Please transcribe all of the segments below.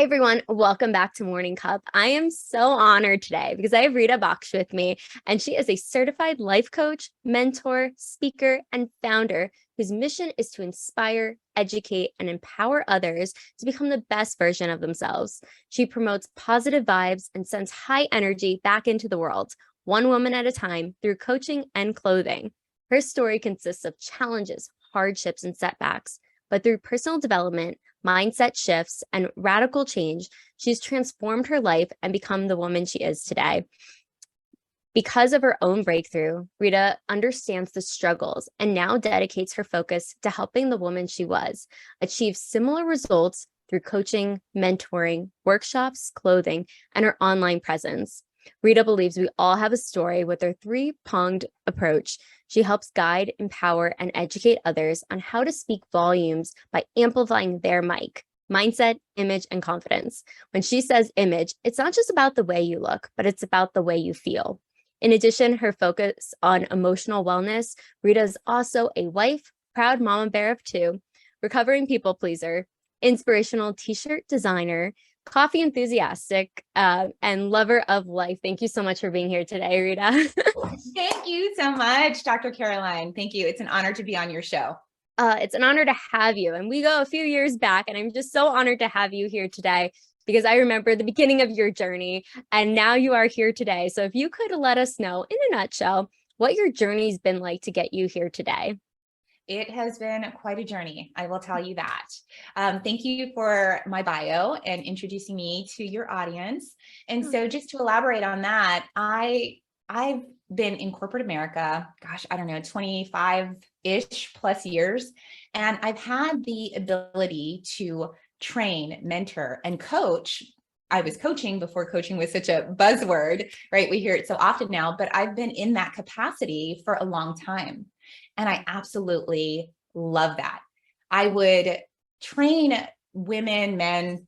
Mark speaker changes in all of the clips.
Speaker 1: Hi, everyone. Welcome back to Morning Cup. I am so honored today because I have Rida with me, and she is a certified life coach, mentor, speaker, and founder whose mission is to inspire, educate, and empower others to become the best version of themselves. She promotes positive vibes and sends high energy back into the world, one woman at a time, through coaching and clothing. Her story consists of challenges, hardships, and setbacks, but through personal development, mindset shifts, and radical change, she's transformed her life and become the woman she is today. Because of her own breakthrough, Rida understands the struggles and now dedicates her focus to helping the woman she was achieve similar results through coaching, mentoring, workshops, clothing, and her online presence. Rida believes we all have a story with her three-pronged approach. She helps guide, empower, and educate others on how to speak volumes by amplifying their mindset, image, and confidence. When she says image, it's not just about the way you look, but it's about the way you feel. In addition, her focus on emotional wellness, Rida is also a wife, proud mama bear of two, recovering people pleaser, inspirational t-shirt designer, coffee enthusiastic, and lover of life. Thank you so much for being here today, Rida.
Speaker 2: Thank you so much, Dr. Caroline. Thank you. It's an honor to be on your show.
Speaker 1: It's an honor to have you. And we go a few years back, and I'm just so honored to have you here today because I remember the beginning of your journey, and now you are here today. So if you could let us know in a nutshell what your journey's been like to get you here today.
Speaker 2: It has been quite a journey, I will tell you that. Thank you for my bio and introducing me to your audience. And so just to elaborate on that, I've been in corporate America, gosh, I don't know, 25-ish plus years. And I've had the ability to train, mentor, and coach. I was coaching before coaching was such a buzzword, right? We hear it so often now, but I've been in that capacity for a long time. And I absolutely love that. I would train women, men,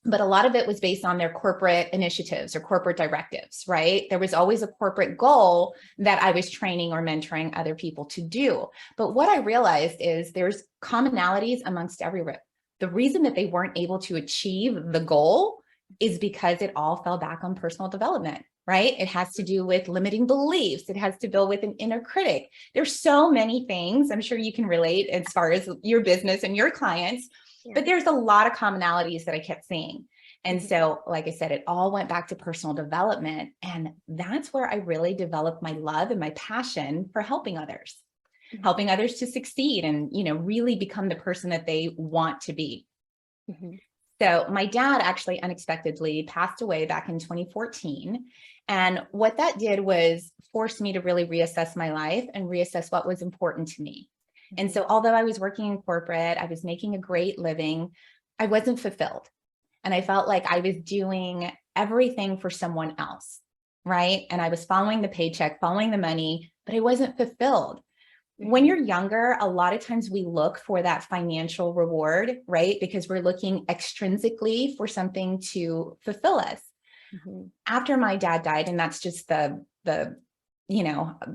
Speaker 2: but a lot of it was based on their corporate initiatives or corporate directives, right? There was always a corporate goal that I was training or mentoring other people to do. But what I realized is there's commonalities amongst everyone. The reason that they weren't able to achieve the goal is because it all fell back on personal development, right? It has to do with limiting beliefs. It has to do with an inner critic. There's so many things I'm sure you can relate as far as your business and your clients, but there's a lot of commonalities that I kept seeing. And so, like I said, it all went back to personal development. And that's where I really developed my love and my passion for helping others to succeed and, really become the person that they want to be. So my dad actually unexpectedly passed away back in 2014. And what that did was force me to really reassess my life and reassess what was important to me. And so although I was working in corporate, I was making a great living, I wasn't fulfilled. And I felt like I was doing everything for someone else, right? And I was following the paycheck, following the money, but I wasn't fulfilled. When you're younger, a lot of times we look for that financial reward, right? Because we're looking extrinsically for something to fulfill us. After my dad died, and that's just the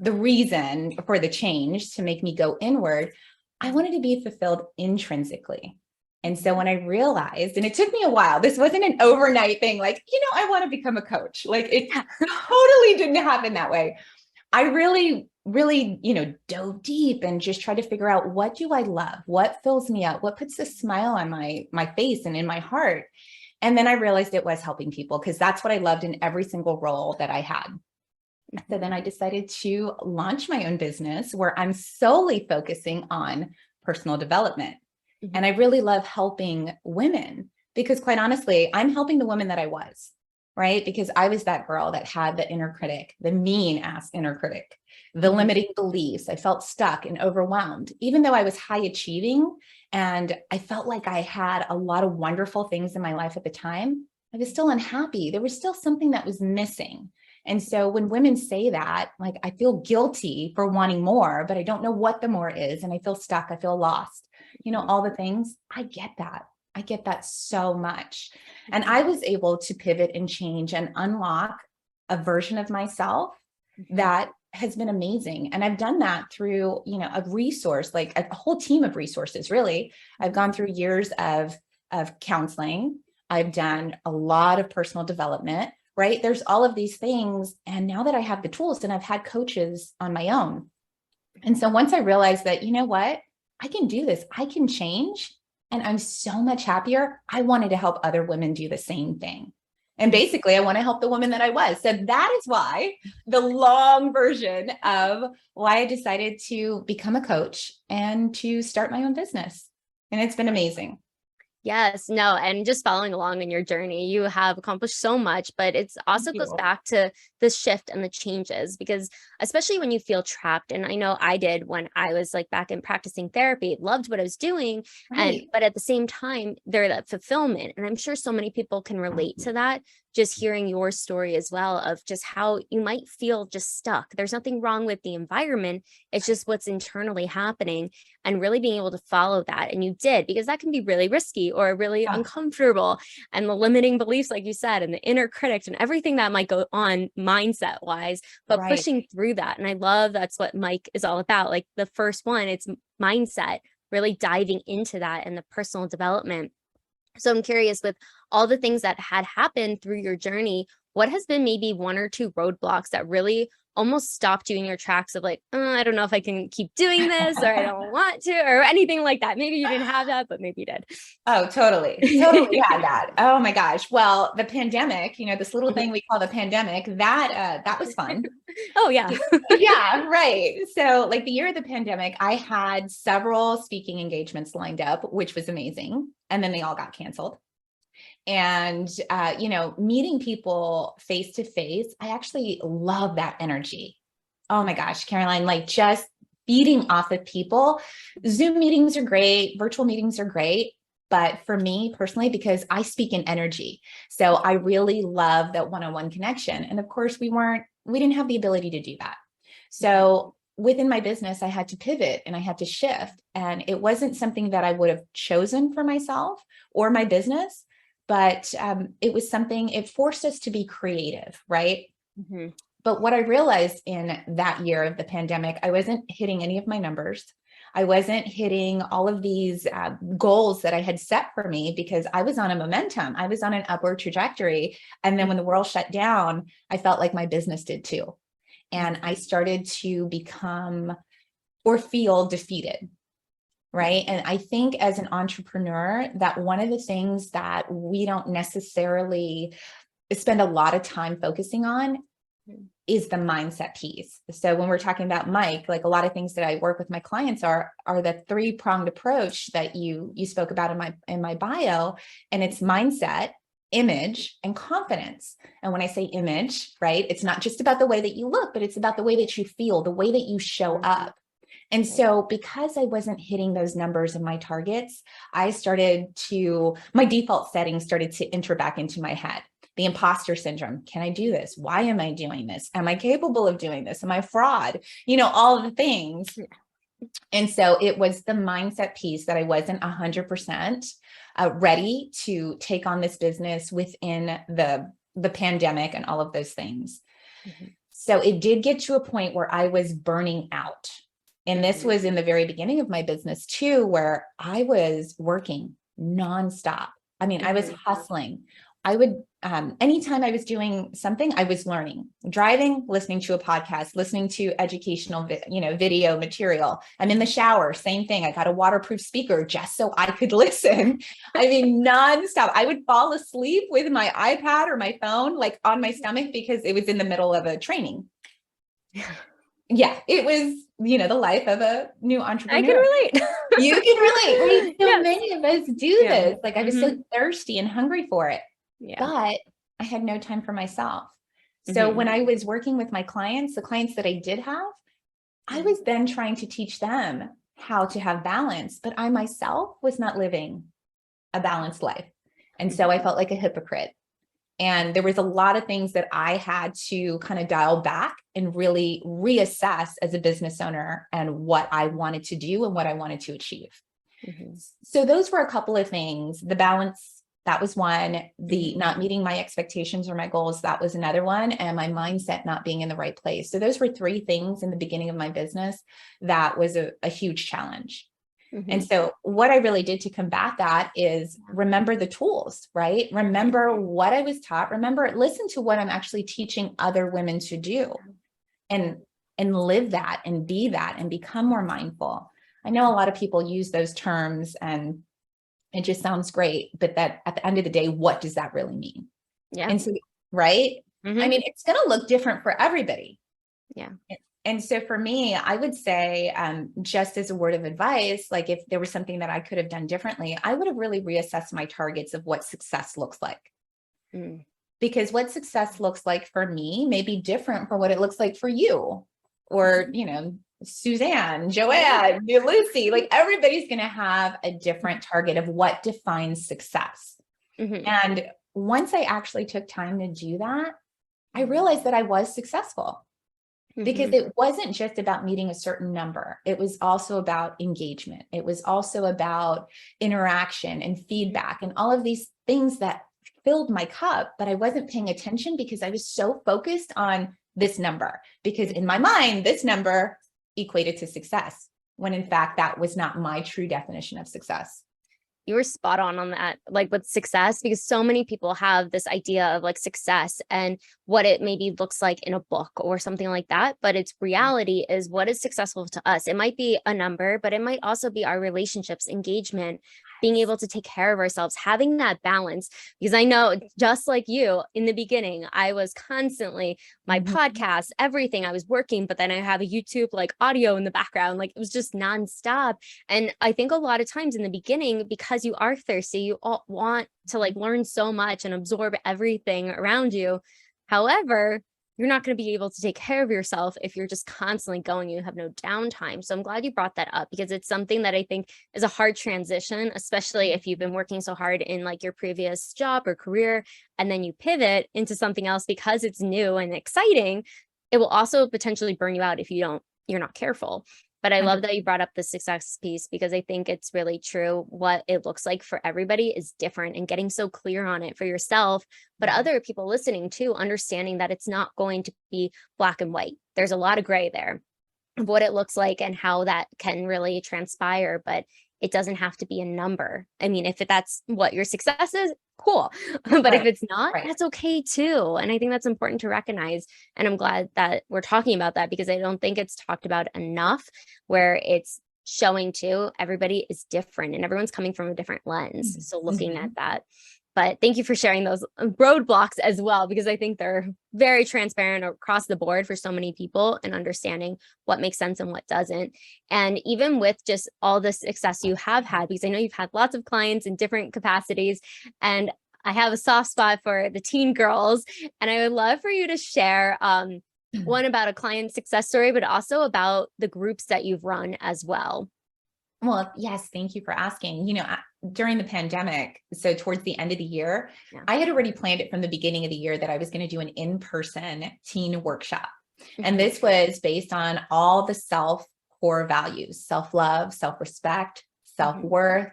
Speaker 2: reason for the change to make me go inward, I wanted to be fulfilled intrinsically. And so when I realized, and it took me a while, this wasn't an overnight thing, like, I want to become a coach. Like it totally didn't happen that way. I really, dove deep and just tried to figure out, what do I love? What fills me up? What puts a smile on my face and in my heart? And then I realized it was helping people, because that's what I loved in every single role that I had. So then I decided to launch my own business where I'm solely focusing on personal development. And I really love helping women because, quite honestly, I'm helping the woman that I was, right? Because I was that girl that had the inner critic, the mean ass inner critic, the limiting beliefs. I felt stuck and overwhelmed, even though I was high achieving and I felt like I had a lot of wonderful things in my life at the time. I was still unhappy. There was still something that was missing. And so when women say that, like, I feel guilty for wanting more, but I don't know what the more is. And I feel stuck. I feel lost, all the things. I get that. I get that so much. And I was able to pivot and change and unlock a version of myself that has been amazing. And I've done that through, a resource, like a whole team of resources, really. I've gone through years of counseling. I've done a lot of personal development, right? There's all of these things. And now that I have the tools and I've had coaches on my own. And so once I realized that, you know what, I can do this, I can change, and I'm so much happier. I wanted to help other women do the same thing. And basically, I want to help the woman that I was. So that is why the long version of why I decided to become a coach and to start my own business. And it's been amazing.
Speaker 1: Yes, no, and just following along in your journey, you have accomplished so much, but it's also goes back to the shift and the changes, because especially when you feel trapped, and I know I did when I was like back in practicing therapy, loved what I was doing, and but at the same time, there that fulfillment, and I'm sure so many people can relate to that. Just hearing your story as well of just how you might feel just stuck. There's nothing wrong with the environment. It's just what's internally happening, and really being able to follow that. And you did, because that can be really risky or really uncomfortable. And the limiting beliefs, like you said, and the inner critic and everything that might go on mindset wise, but pushing through that. And I love that's what Mike is all about. Like the first one, it's mindset, really diving into that and the personal development. So I'm curious, with all the things that had happened through your journey, what has been maybe one or two roadblocks that really almost stopped you in your tracks of like, I don't know if I can keep doing this, or I don't want to, or anything like that. Maybe you didn't have that, but maybe you did.
Speaker 2: Oh, totally. Totally had that. Oh my gosh. Well, the pandemic, this little thing we call the pandemic, that was fun.
Speaker 1: Oh yeah.
Speaker 2: Yeah, right. So like the year of the pandemic, I had several speaking engagements lined up, which was amazing. And then they all got canceled. And, meeting people face to face, I actually love that energy. Oh my gosh, Caroline, like just feeding off of people. Zoom meetings are great. Virtual meetings are great. But for me personally, because I speak in energy, so I really love that one-on-one connection. And of course, we didn't have the ability to do that. So within my business, I had to pivot and I had to shift. And it wasn't something that I would have chosen for myself or my business, but it was something, it forced us to be creative, right? Mm-hmm. But what I realized in that year of the pandemic, I wasn't hitting any of my numbers. I wasn't hitting all of these goals that I had set for me, because I was on a momentum. I was on an upward trajectory. And then when the world shut down, I felt like my business did too. And I started to become or feel defeated, right? And I think as an entrepreneur, that one of the things that we don't necessarily spend a lot of time focusing on is the mindset piece. So when we're talking about Mike, like a lot of things that I work with my clients are the three-pronged approach that you spoke about in my bio, and it's mindset, image, and confidence. And when I say image, right, it's not just about the way that you look, but it's about the way that you feel, the way that you show up. And so because I wasn't hitting those numbers and my targets, my default settings started to enter back into my head. The imposter syndrome. Can I do this? Why am I doing this? Am I capable of doing this? Am I fraud? All of the things. And so it was the mindset piece that I wasn't 100% ready to take on this business within the pandemic and all of those things. Mm-hmm. So it did get to a point where I was burning out. And this was in the very beginning of my business too, where I was working nonstop. I mean, I was hustling. I would, anytime I was doing something, I was learning, driving, listening to a podcast, listening to educational, video material. I'm in the shower, same thing. I got a waterproof speaker just so I could listen. I mean, nonstop. I would fall asleep with my iPad or my phone, like on my stomach, because it was in the middle of a training. Yeah, it was, the life of a new entrepreneur.
Speaker 1: I can relate.
Speaker 2: You can relate. Right? So many of us do this. Like I was so thirsty and hungry for it. Yeah. But I had no time for myself. So when I was working with my clients, the clients that I did have, I was then trying to teach them how to have balance, but I myself was not living a balanced life. And so I felt like a hypocrite. And there was a lot of things that I had to kind of dial back and really reassess as a business owner and what I wanted to do and what I wanted to achieve. So those were a couple of things. The balance, that was one. The not meeting my expectations or my goals, that was another one. And my mindset not being in the right place. So those were three things in the beginning of my business that was a huge challenge. And so what I really did to combat that is remember the tools, right? Remember what I was taught, listen to what I'm actually teaching other women to do, and live that and be that and become more mindful. I know a lot of people use those terms and it just sounds great, but that at the end of the day, what does that really mean?
Speaker 1: Yeah.
Speaker 2: And so, right? I mean, it's going to look different for everybody.
Speaker 1: Yeah.
Speaker 2: And so for me, I would say, just as a word of advice, like if there was something that I could have done differently, I would have really reassessed my targets of what success looks like. Because what success looks like for me may be different from what it looks like for you, or, you know, Suzanne, Joanne, Lucy, like everybody's going to have a different target of what defines success. And once I actually took time to do that, I realized that I was successful. Because it wasn't just about meeting a certain number. It was also about engagement. It was also about interaction and feedback and all of these things that filled my cup, but I wasn't paying attention because I was so focused on this number, because in my mind, this number equated to success, when in fact, that was not my true definition of success.
Speaker 1: You were spot on that, like with success, because so many people have this idea of like success and what it maybe looks like in a book or something like that. But its reality is what is successful to us. It might be a number, but it might also be our relationships, engagement, being able to take care of ourselves, having that balance. Because I know, just like you in the beginning, I was constantly my podcast, everything, I was working, but then I have a YouTube like audio in the background, like it was just nonstop. And I think a lot of times in the beginning, because you are thirsty, you all want to like learn so much and absorb everything around you. However, you're not going to be able to take care of yourself if you're just constantly going, you have no downtime. So I'm glad you brought that up, because it's something that I think is a hard transition, especially if you've been working so hard in like your previous job or career, and then you pivot into something else because it's new and exciting. It will also potentially burn you out if you're not careful. But I love that you brought up the success piece, because I think it's really true. What it looks like for everybody is different, and getting so clear on it for yourself, but other people listening too, understanding that it's not going to be black and white. There's a lot of gray there of what it looks like and how that can really transpire, but it doesn't have to be a number. I mean, if that's what your success is, cool. But if it's not, that's okay too. And I think that's important to recognize. And I'm glad that we're talking about that, because I don't think it's talked about enough, where it's showing too, everybody is different and everyone's coming from a different lens. So looking at that. But thank you for sharing those roadblocks as well, because I think they're very transparent across the board for so many people, and understanding what makes sense and what doesn't. And even with just all the success you have had, because I know you've had lots of clients in different capacities, and I have a soft spot for the teen girls, and I would love for you to share one about a client success story, but also about the groups that you've run as well.
Speaker 2: Well, yes, thank you for asking. You know, during the pandemic, so towards the end of the year, I had already planned it from the beginning of the year that I was going to do an in-person teen workshop. And this was based on all the core values: self-love, self-respect, self-worth,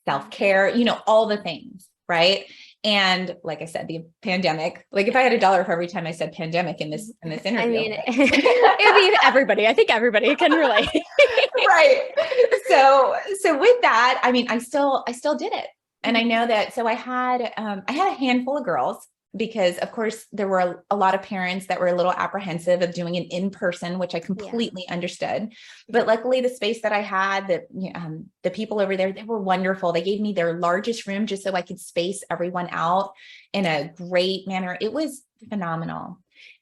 Speaker 2: self-care, you know, all the things, right? And like I said, the pandemic, like if I had $1 for every time I said pandemic in this interview.
Speaker 1: I mean, it would be everybody. I think everybody can relate.
Speaker 2: Right. So with that, I mean, I still did it. And I know that, so I had a handful of girls, because of course there were a lot of parents that were a little apprehensive of doing an in-person, which I completely understood. But luckily the space that I had, the people over there, they were wonderful. They gave me their largest room just so I could space everyone out in a great manner. It was phenomenal.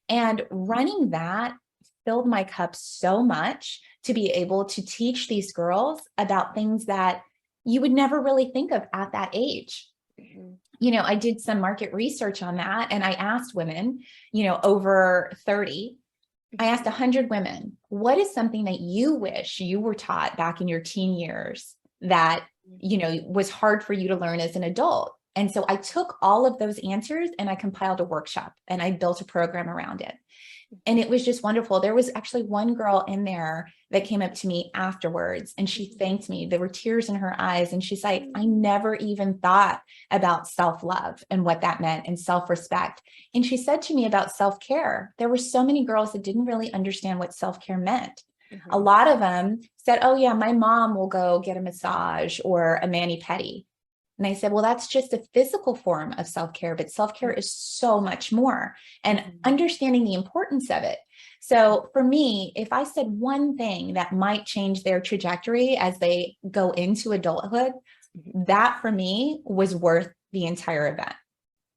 Speaker 2: And running that filled my cup so much to be able to teach these girls about things that you would never really think of at that age. You know, I did some market research on that, and I asked women, you know, over 30, I asked 100 women, what is something that you wish you were taught back in your teen years that, you know, was hard for you to learn as an adult? And so I took all of those answers and I compiled a workshop, and I built a program around it. And it was just wonderful. There was actually one girl in there that came up to me afterwards, and she thanked me. There were tears in her eyes. And she's like, I never even thought about self-love and what that meant, and self-respect. And she said to me about self-care. There were so many girls that didn't really understand what self-care meant. A
Speaker 1: Mhm.
Speaker 2: lot of them said, oh yeah, my mom will go get a massage or a mani-pedi. And I said, well, that's just a physical form of self-care, but self-care is so much more, and
Speaker 1: Mhm.
Speaker 2: understanding the importance of it. So for me, if I said one thing that might change their trajectory as they go into adulthood,
Speaker 1: Mhm.
Speaker 2: that for me was worth the entire event.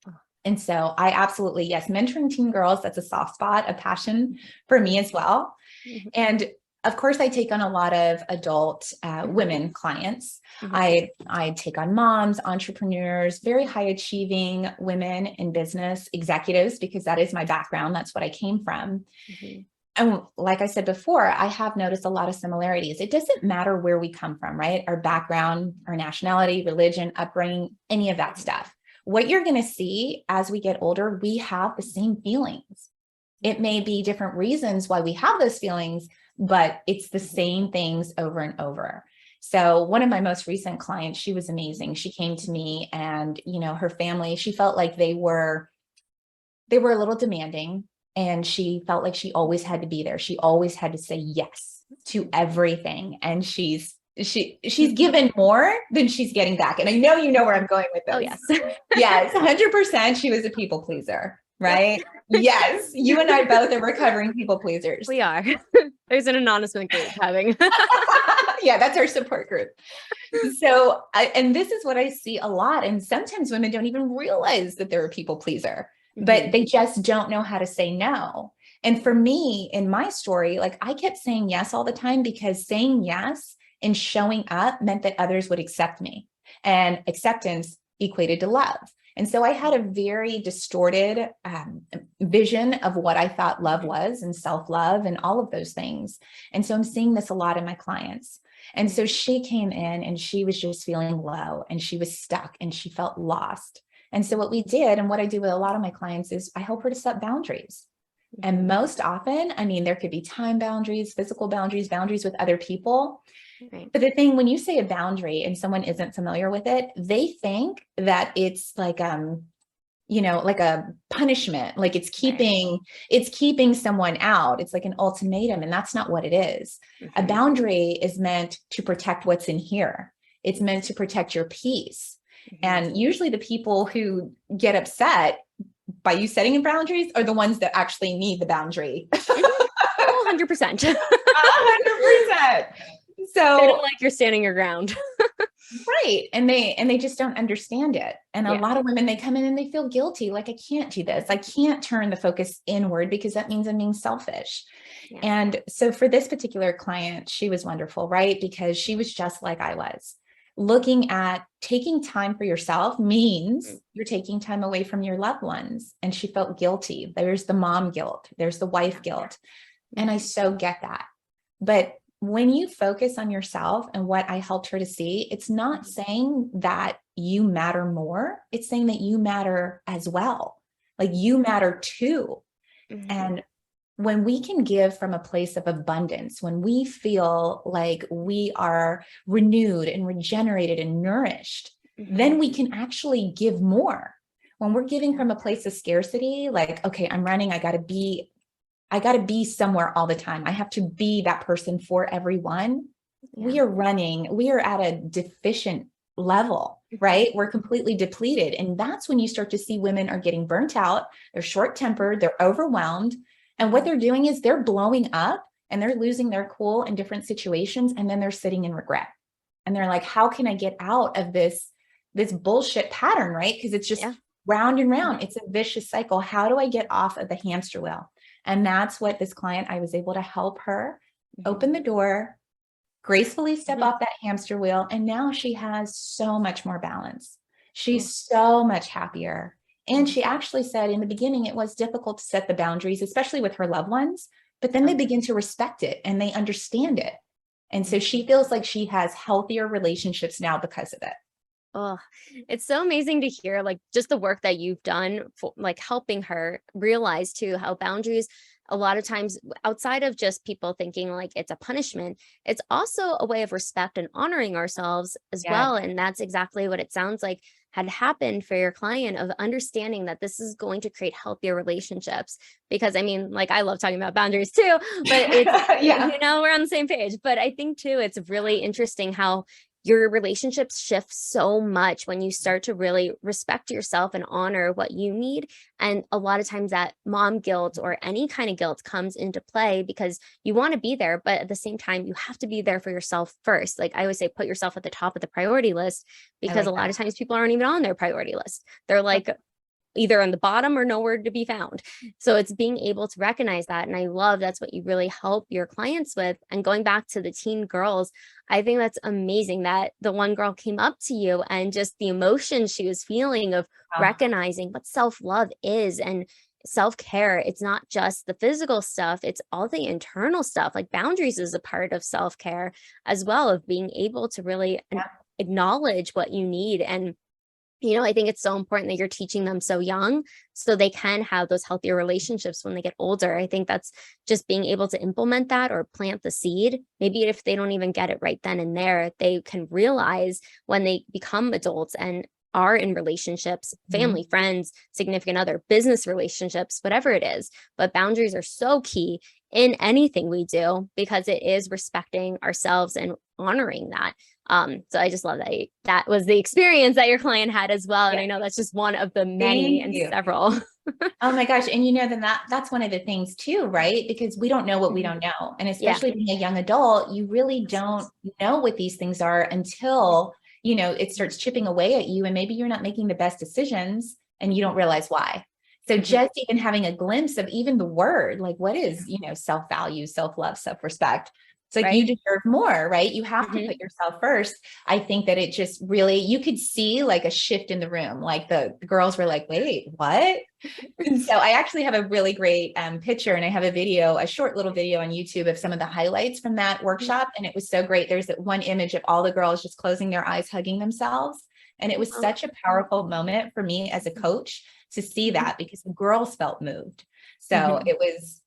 Speaker 1: Oh.
Speaker 2: And so I absolutely, yes, mentoring teen girls, that's a soft spot, a passion for me as well.
Speaker 1: Mhm.
Speaker 2: And of course, I take on a lot of adult women clients.
Speaker 1: Mhm.
Speaker 2: I take on moms, entrepreneurs, very high achieving women in business, executives, because that is my background. That's what I came from.
Speaker 1: Mhm.
Speaker 2: And like I said before, I have noticed a lot of similarities. It doesn't matter where we come from, right? Our background, our nationality, religion, upbringing, any of that stuff. What you're going to see as we get older, we have the same feelings. It may be different reasons why we have those feelings, but it's the same things over and over. So one of my most recent clients, she was amazing. She came to me and, her family, she felt like they were a little demanding, and she felt like she always had to be there. She always had to say yes to everything. And she's given more than she's getting back. And I know you know where I'm going with
Speaker 1: Oh,
Speaker 2: this.
Speaker 1: yes.
Speaker 2: Yes, 100% she was a people pleaser,
Speaker 1: Yep,
Speaker 2: right? Yes, you and I both are recovering people pleasers.
Speaker 1: we are. There's an anonymous group having.
Speaker 2: Yeah, that's our support group. So, and this is what I see a lot. And sometimes women don't even realize that they're a people pleaser, but
Speaker 1: Mhm.
Speaker 2: they just don't know how to say no. And for me, in my story, like I kept saying yes all the time, because saying yes and showing up meant that others would accept me, and acceptance equated to love. And so I had a very distorted vision of what I thought love was, and self-love and all of those things. And so I'm seeing this a lot in my clients. And so she came in and she was just feeling low, and she was stuck, and she felt lost. And so what we did, and what I do with a lot of my clients, is I help her to set boundaries. And
Speaker 1: Mhm.
Speaker 2: most often, I mean, there could be time boundaries, physical boundaries, boundaries with other people.
Speaker 1: Right.
Speaker 2: But the thing, when you say a boundary and someone isn't familiar with it, they think that it's like, like a punishment, like
Speaker 1: Right.
Speaker 2: it's keeping someone out. It's like an ultimatum, and that's not what it is. A
Speaker 1: Mhm.
Speaker 2: boundary is meant to protect what's in here. It's meant to protect your peace.
Speaker 1: Mhm.
Speaker 2: And usually the people who get upset by you setting boundaries are the ones that actually need the boundary.
Speaker 1: Mhm. Oh, 100%.
Speaker 2: 100%.
Speaker 1: They don't
Speaker 2: So
Speaker 1: like you're standing your ground.
Speaker 2: right. And they just don't understand it. And a
Speaker 1: Yeah.
Speaker 2: lot of women, they come in and they feel guilty. Like, I can't do this. I can't turn the focus inward, because that means I'm being selfish.
Speaker 1: Yeah.
Speaker 2: And so for this particular client, she was wonderful, right? Because she was just like I was. Looking at taking time for yourself means
Speaker 1: Mm.
Speaker 2: you're taking time away from your loved ones. And she felt guilty. There's the mom guilt, there's the wife
Speaker 1: Yeah.
Speaker 2: guilt. And I so get that. But when you focus on yourself and what I helped her to see, it's not saying that you matter more. It's saying that you matter as well. Like, you matter too.
Speaker 1: Mhm.
Speaker 2: And when we can give from a place of abundance, when we feel like we are renewed and regenerated and nourished, then
Speaker 1: Mhm.
Speaker 2: we can actually give more. When we're giving from a place of scarcity, like, okay, I'm running, I got to be somewhere all the time. I have to be that person for everyone.
Speaker 1: Yeah.
Speaker 2: We are running, we are at a deficient level,
Speaker 1: Mhm.
Speaker 2: right? We're completely depleted. And that's when you start to see women are getting burnt out. They're short tempered, they're overwhelmed. And what they're doing is they're blowing up, and they're losing their cool in different situations. And then they're sitting in regret. And they're like, how can I get out of this bullshit pattern, right? Because it's just
Speaker 1: Yeah.
Speaker 2: round and round. It's a vicious cycle. How do I get off of the hamster wheel? And that's what this client, I was able to help her
Speaker 1: Mhm.
Speaker 2: open the door, gracefully step
Speaker 1: Mhm.
Speaker 2: off that hamster wheel. And now she has so much more balance.
Speaker 1: Oh.
Speaker 2: She's so much happier. And
Speaker 1: Mhm.
Speaker 2: she actually said in the beginning, it was difficult to set the boundaries, especially with her loved ones, but then they
Speaker 1: Okay.
Speaker 2: begin to respect it and they understand it. And so
Speaker 1: Mhm.
Speaker 2: she feels like she has healthier relationships now because of it.
Speaker 1: Oh, it's so amazing to hear, like, just the work that you've done for, like, helping her realize too how boundaries, a lot of times, outside of just people thinking like it's a punishment, it's also a way of respect and honoring ourselves as
Speaker 2: Yes.
Speaker 1: well. And that's exactly what it sounds like. had happened for your client of understanding that this is going to create healthier relationships? Because I mean, like, I love talking about boundaries too, but it's,
Speaker 2: Yeah.
Speaker 1: we're on the same page. But I think too, it's really interesting how your relationships shift so much when you start to really respect yourself and honor what you need. And a lot of times that mom guilt or any kind of guilt comes into play because you want to be there, but at the same time, you have to be there for yourself first. Like I always say, put yourself at the top of the priority list,
Speaker 2: I
Speaker 1: because a
Speaker 2: like
Speaker 1: lot
Speaker 2: that.
Speaker 1: of times people aren't even on their priority list. They're like either on the bottom or nowhere to be found. So it's being able to recognize that. And I love that's what you really help your clients with. And going back to the teen girls, I think that's amazing that the one girl came up to you and just the emotion she was feeling of
Speaker 2: Oh,
Speaker 1: recognizing what self-love is and self-care. It's not just the physical stuff, it's all the internal stuff. Like boundaries is a part of self-care as well, of being able to really
Speaker 2: yeah.
Speaker 1: acknowledge what you need. And I think it's so important that you're teaching them so young so they can have those healthier relationships when they get older. I think that's just being able to implement that or plant the seed. Maybe if they don't even get it right then and there, they can realize when they become adults and are in relationships,
Speaker 2: Mhm.
Speaker 1: family, friends, significant other, business relationships, whatever it is. But boundaries are so key in anything we do because it is respecting ourselves and honoring that. So I just love that that was the experience that your client had as well. And
Speaker 2: Yeah.
Speaker 1: I know that's just one of the many
Speaker 2: Thank
Speaker 1: and
Speaker 2: you.
Speaker 1: several.
Speaker 2: Oh my gosh. And then that's one of the things too, right? Because we don't know what we
Speaker 1: Mhm.
Speaker 2: don't know. And
Speaker 1: Yeah,
Speaker 2: especially being a young adult, you really don't know what these things are until, it starts chipping away at you and maybe you're not making the best decisions and you don't realize why. So
Speaker 1: Mhm.
Speaker 2: just even having a glimpse of even the word, like what is, self-value, self-love, self-respect. It's like you
Speaker 1: Right.
Speaker 2: deserve more, right? You have to put
Speaker 1: Mhm.
Speaker 2: yourself first. I think that it just really, you could see like a shift in the room. Like the girls were like, wait, what? And so I actually have a really great picture and I have a short little video on YouTube of some of the highlights from that workshop. And it was so great. There's that one image of all the girls just closing their eyes, hugging themselves. And it was
Speaker 1: Oh,
Speaker 2: such a powerful moment for me as a coach to see
Speaker 1: mhm.
Speaker 2: that because the girls felt moved. So
Speaker 1: Mhm.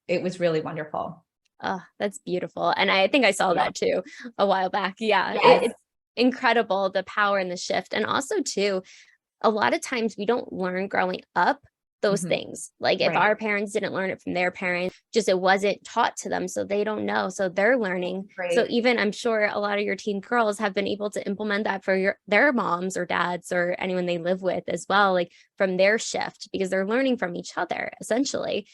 Speaker 2: it was really wonderful.
Speaker 1: Oh, that's beautiful. And I think I saw
Speaker 2: Yeah.
Speaker 1: that too a while back. Yeah,
Speaker 2: Yes.
Speaker 1: it's incredible the power and the shift. And also too, a lot of times we don't learn growing up those
Speaker 2: Mhm.
Speaker 1: things. Like if
Speaker 2: Right.
Speaker 1: our parents didn't learn it from their parents, just it wasn't taught to them. So they don't know. So they're learning. So
Speaker 2: Great.
Speaker 1: even I'm sure a lot of your teen girls have been able to implement that for their moms or dads or anyone they live with as well, like from their shift, because they're learning from each other essentially.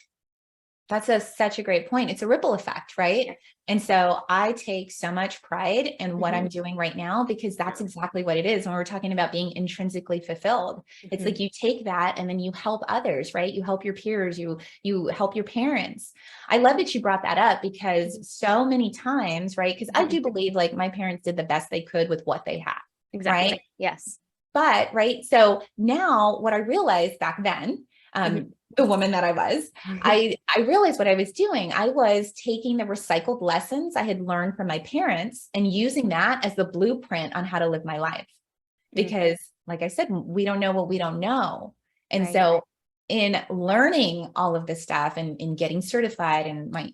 Speaker 2: That's such a great point. It's a ripple effect, right?
Speaker 1: Yeah.
Speaker 2: And so I take so much pride in what
Speaker 1: Mhm.
Speaker 2: I'm doing right now because that's exactly what it is when we're talking about being intrinsically fulfilled. It's
Speaker 1: Mhm.
Speaker 2: like you take that and then you help others, right? You help your peers, you help your parents. I love that you brought that up because so many times, right? Because I
Speaker 1: Mhm.
Speaker 2: do believe like my parents did the best they could with what they had, right?
Speaker 1: Exactly. Yes.
Speaker 2: But right. So now what I realized back then,
Speaker 1: Mhm.
Speaker 2: the woman that I was, I realized what I was doing. I was taking the recycled lessons I had learned from my parents and using that as the blueprint on how to live my life.
Speaker 1: Mm,
Speaker 2: Because like I said, we don't know what we don't know. And
Speaker 1: right.
Speaker 2: so in learning all of this stuff and in getting certified and my,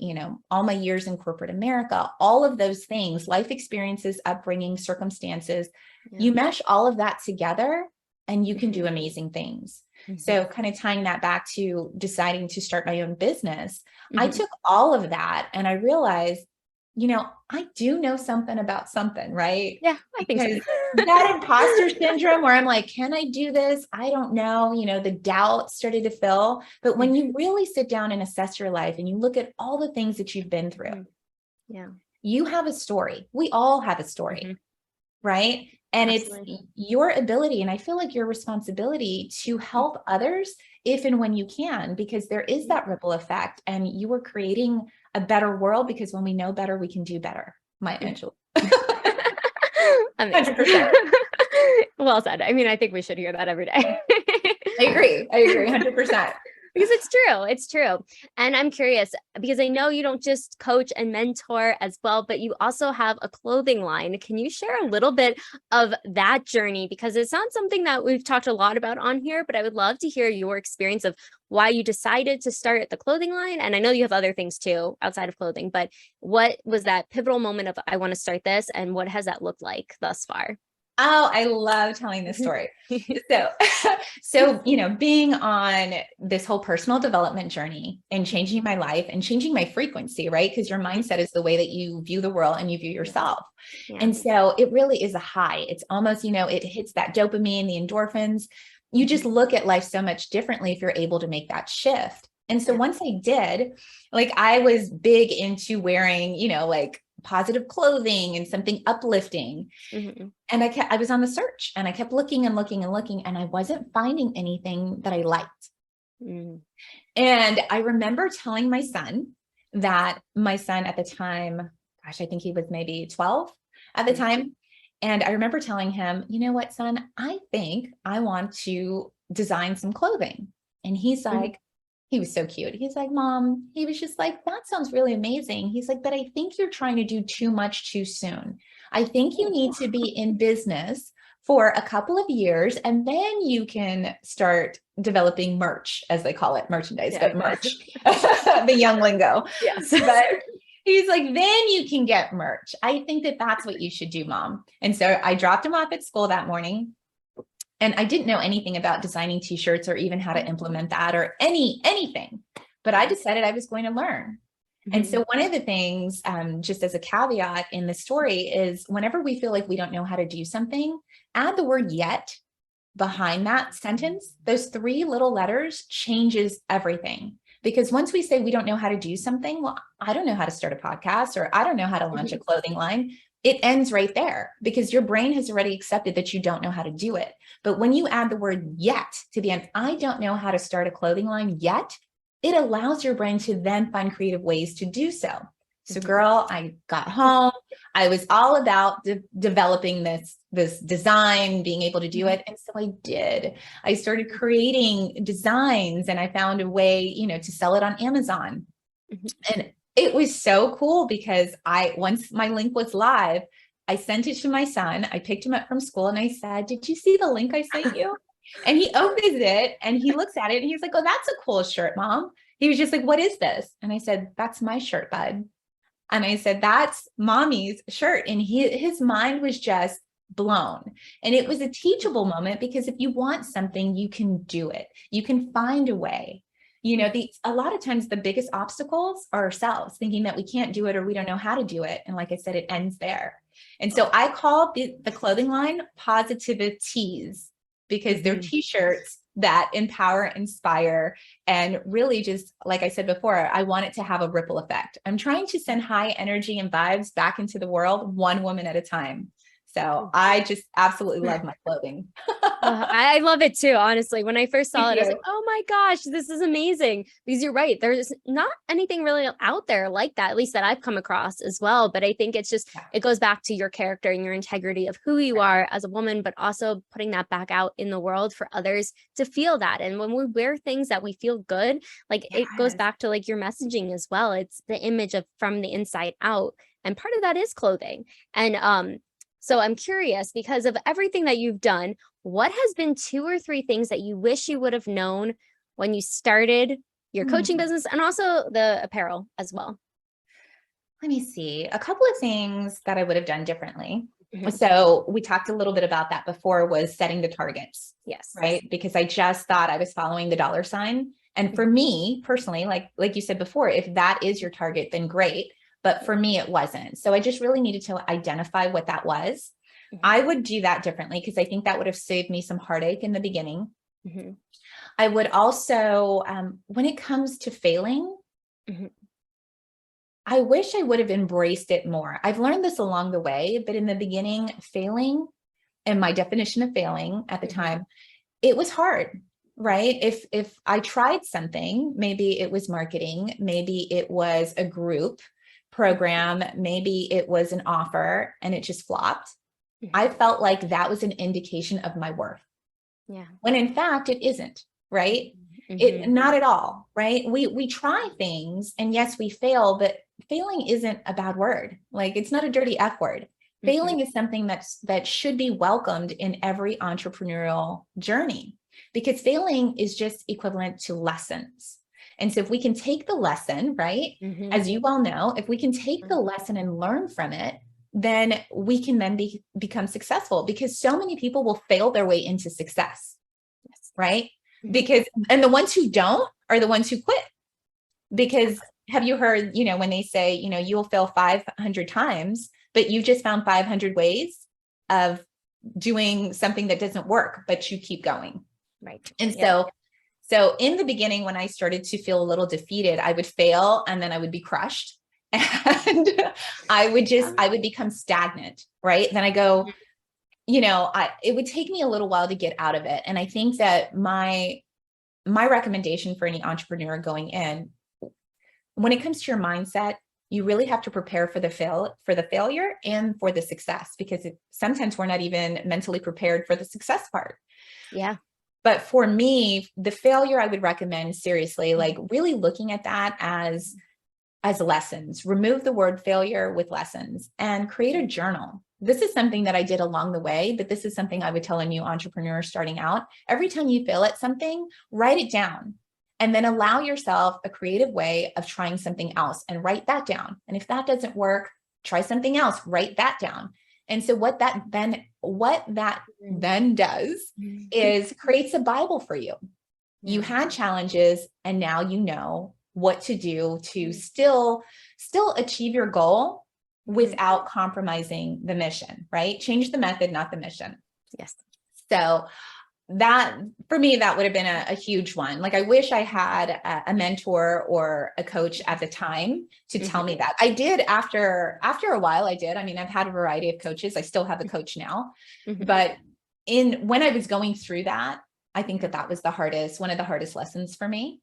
Speaker 2: all my years in corporate America, all of those things, life experiences, upbringing, circumstances,
Speaker 1: Yeah.
Speaker 2: you mesh all of that together and you can
Speaker 1: Mhm.
Speaker 2: do amazing things.
Speaker 1: Mhm.
Speaker 2: So kind of tying that back to deciding to start my own business, I
Speaker 1: Mhm.
Speaker 2: took all of that and I realized, I do know something about something, right?
Speaker 1: Yeah, I think so.
Speaker 2: Because that imposter syndrome where I'm like, can I do this? I don't know. The doubt started to fill. But when you really sit down and assess your life and you look at all the things that you've been through,
Speaker 1: Mhm. Yeah.
Speaker 2: you have a story. We all have a story,
Speaker 1: Mhm.
Speaker 2: right? And it's
Speaker 1: Absolutely.
Speaker 2: your ability, and I feel like your responsibility to help others if and when you can, because there is
Speaker 1: Mhm.
Speaker 2: that ripple effect and you are creating a better world because when we know better, we can do better. My
Speaker 1: Mhm.
Speaker 2: eventually.
Speaker 1: Amazing.
Speaker 2: 100%.
Speaker 1: Well said. I mean, I think we should hear that every day.
Speaker 2: I agree. I agree 100%.
Speaker 1: Because it's true. It's true. And I'm curious because I know you don't just coach and mentor as well, but you also have a clothing line. Can you share a little bit of that journey? Because it's not something that we've talked a lot about on here, but I would love to hear your experience of why you decided to start the clothing line. And I know you have other things too outside of clothing, but what was that pivotal moment of I want to start this and what has that looked like thus far?
Speaker 2: Oh, I love telling this story. So, being on this whole personal development journey and changing my life and changing my frequency, right? Because your mindset is the way that you view the world and you view yourself.
Speaker 1: Yeah.
Speaker 2: And so it really is a high. It's almost, it hits that dopamine, the endorphins. You just look at life so much differently if you're able to make that shift. And so once I did, like, I was big into wearing, like positive clothing and something uplifting.
Speaker 1: Mm-hmm.
Speaker 2: And I was on the search, and I kept looking and looking and looking, and I wasn't finding anything that I liked.
Speaker 1: Mm-hmm.
Speaker 2: And I remember telling my son at the time, gosh, I think he was maybe 12 at the time. And I remember telling him, you know what, son, I think I want to design some clothing. And he's like, he was so cute. He's like, Mom, he was just like, that sounds really amazing. He's like, but I think you're trying to do too much too soon. I think you need to be in business for a couple of years, and then you can start developing merch, as they call it, merchandise, but merch, the young lingo.
Speaker 1: Yes.
Speaker 2: But he's like, then you can get merch. I think that that's what you should do, Mom. And so I dropped him off at school that morning. And I didn't know anything about designing t-shirts or even how to implement that or anything, but I decided I was going to learn. And so one of the things, just as a caveat in the story, is whenever we feel like we don't know how to do something, add the word yet behind that sentence. Those 3 little letters changes everything. Because once we say we don't know how to do something, well, I don't know how to start a podcast, or I don't know how to launch a clothing line. It ends right there, because your brain has already accepted that you don't know how to do it. But when you add the word yet to the end, I don't know how to start a clothing line yet, it allows your brain to then find creative ways to do so. So girl, I got home. I was all about developing this design, being able to do it. And so I did. I started creating designs, and I found a way, to sell it on Amazon. And it was so cool, because once my link was live, I sent it to my son. I picked him up from school and I said, did you see the link I sent you? And he opens it and he looks at it and he's like, oh, that's a cool shirt, Mom. He was just like, what is this? And I said, that's my shirt, bud. And I said, that's Mommy's shirt. And his mind was just blown. And it was a teachable moment, because if you want something, you can do it. You can find a way. A lot of times the biggest obstacles are ourselves, thinking that we can't do it or we don't know how to do it. And like I said, it ends there. And so I call the clothing line Positivities, because they're t-shirts that empower, inspire, and really, just like I said before, I want it to have a ripple effect. I'm trying to send high energy and vibes back into the world, one woman at a time. So I just absolutely love my clothing.
Speaker 1: I love it too, honestly. When I first saw it, I was like, oh my gosh, this is amazing. Because you're right. There's not anything really out there like that, at least that I've come across as well. But I think it's just, it goes back to your character and your integrity of who you are as a woman, but also putting that back out in the world for others to feel that. And when we wear things that we feel good, like it goes back to like your messaging as well. It's the image of from the inside out. And part of that is clothing. And, so I'm curious, because of everything that you've done, what has been 2 or 3 things that you wish you would have known when you started your coaching business and also the apparel as well?
Speaker 2: Let me see. A couple of things that I would have done differently. So we talked a little bit about that before, was setting the targets.
Speaker 1: Yes.
Speaker 2: Right. Because I just thought I was following the dollar sign. And for me personally, like you said before, if that is your target, then great. But for me, it wasn't. So I just really needed to identify what that was. I would do that differently, because I think that would have saved me some heartache in the beginning. I would also, when it comes to failing, I wish I would have embraced it more. I've learned this along the way, but in the beginning, failing, and my definition of failing at the time, it was hard. Right? If I tried something, maybe it was marketing, maybe it was a group program, maybe it was an offer, and it just flopped. I felt like that was an indication of my worth. Yeah. When in fact, it isn't, right? It not at all, right? We try things, and yes, we fail, but failing isn't a bad word. Like, it's not a dirty F word. Failing is something that should be welcomed in every entrepreneurial journey, because failing is just equivalent to lessons. And so if we can take the lesson, right, as you well know, if we can take the lesson and learn from it, then we can then become successful, because so many people will fail their way into success, right? Because, and the ones who don't are the ones who quit. Because have you heard, when they say, you'll fail 500 times, but you just found 500 ways of doing something that doesn't work, but you keep going.
Speaker 1: Right.
Speaker 2: And so in the beginning, when I started to feel a little defeated, I would fail and then I would be crushed and I would become stagnant. Right. Then I go, it would take me a little while to get out of it. And I think that my recommendation for any entrepreneur going in, when it comes to your mindset, you really have to prepare for the failure and for the success, because sometimes we're not even mentally prepared for the success part.
Speaker 1: Yeah.
Speaker 2: But for me, the failure, I would recommend seriously, like really looking at that as lessons. Remove the word failure with lessons and create a journal. This is something that I did along the way, but this is something I would tell a new entrepreneur starting out. Every time you fail at something, write it down. And then allow yourself a creative way of trying something else and write that down. And if that doesn't work, try something else, write that down. And so what that then does is creates a Bible for you. You had challenges and now you know what to do to still achieve your goal without compromising the mission, right? Change the method, not the mission.
Speaker 1: Yes.
Speaker 2: So that for me, that would have been a huge one. Like, I wish I had a mentor or a coach at the time to tell me that. I did after a while. I did. I mean, I've had a variety of coaches. I still have a coach now, but when I was going through that, I think that was one of the hardest lessons for me.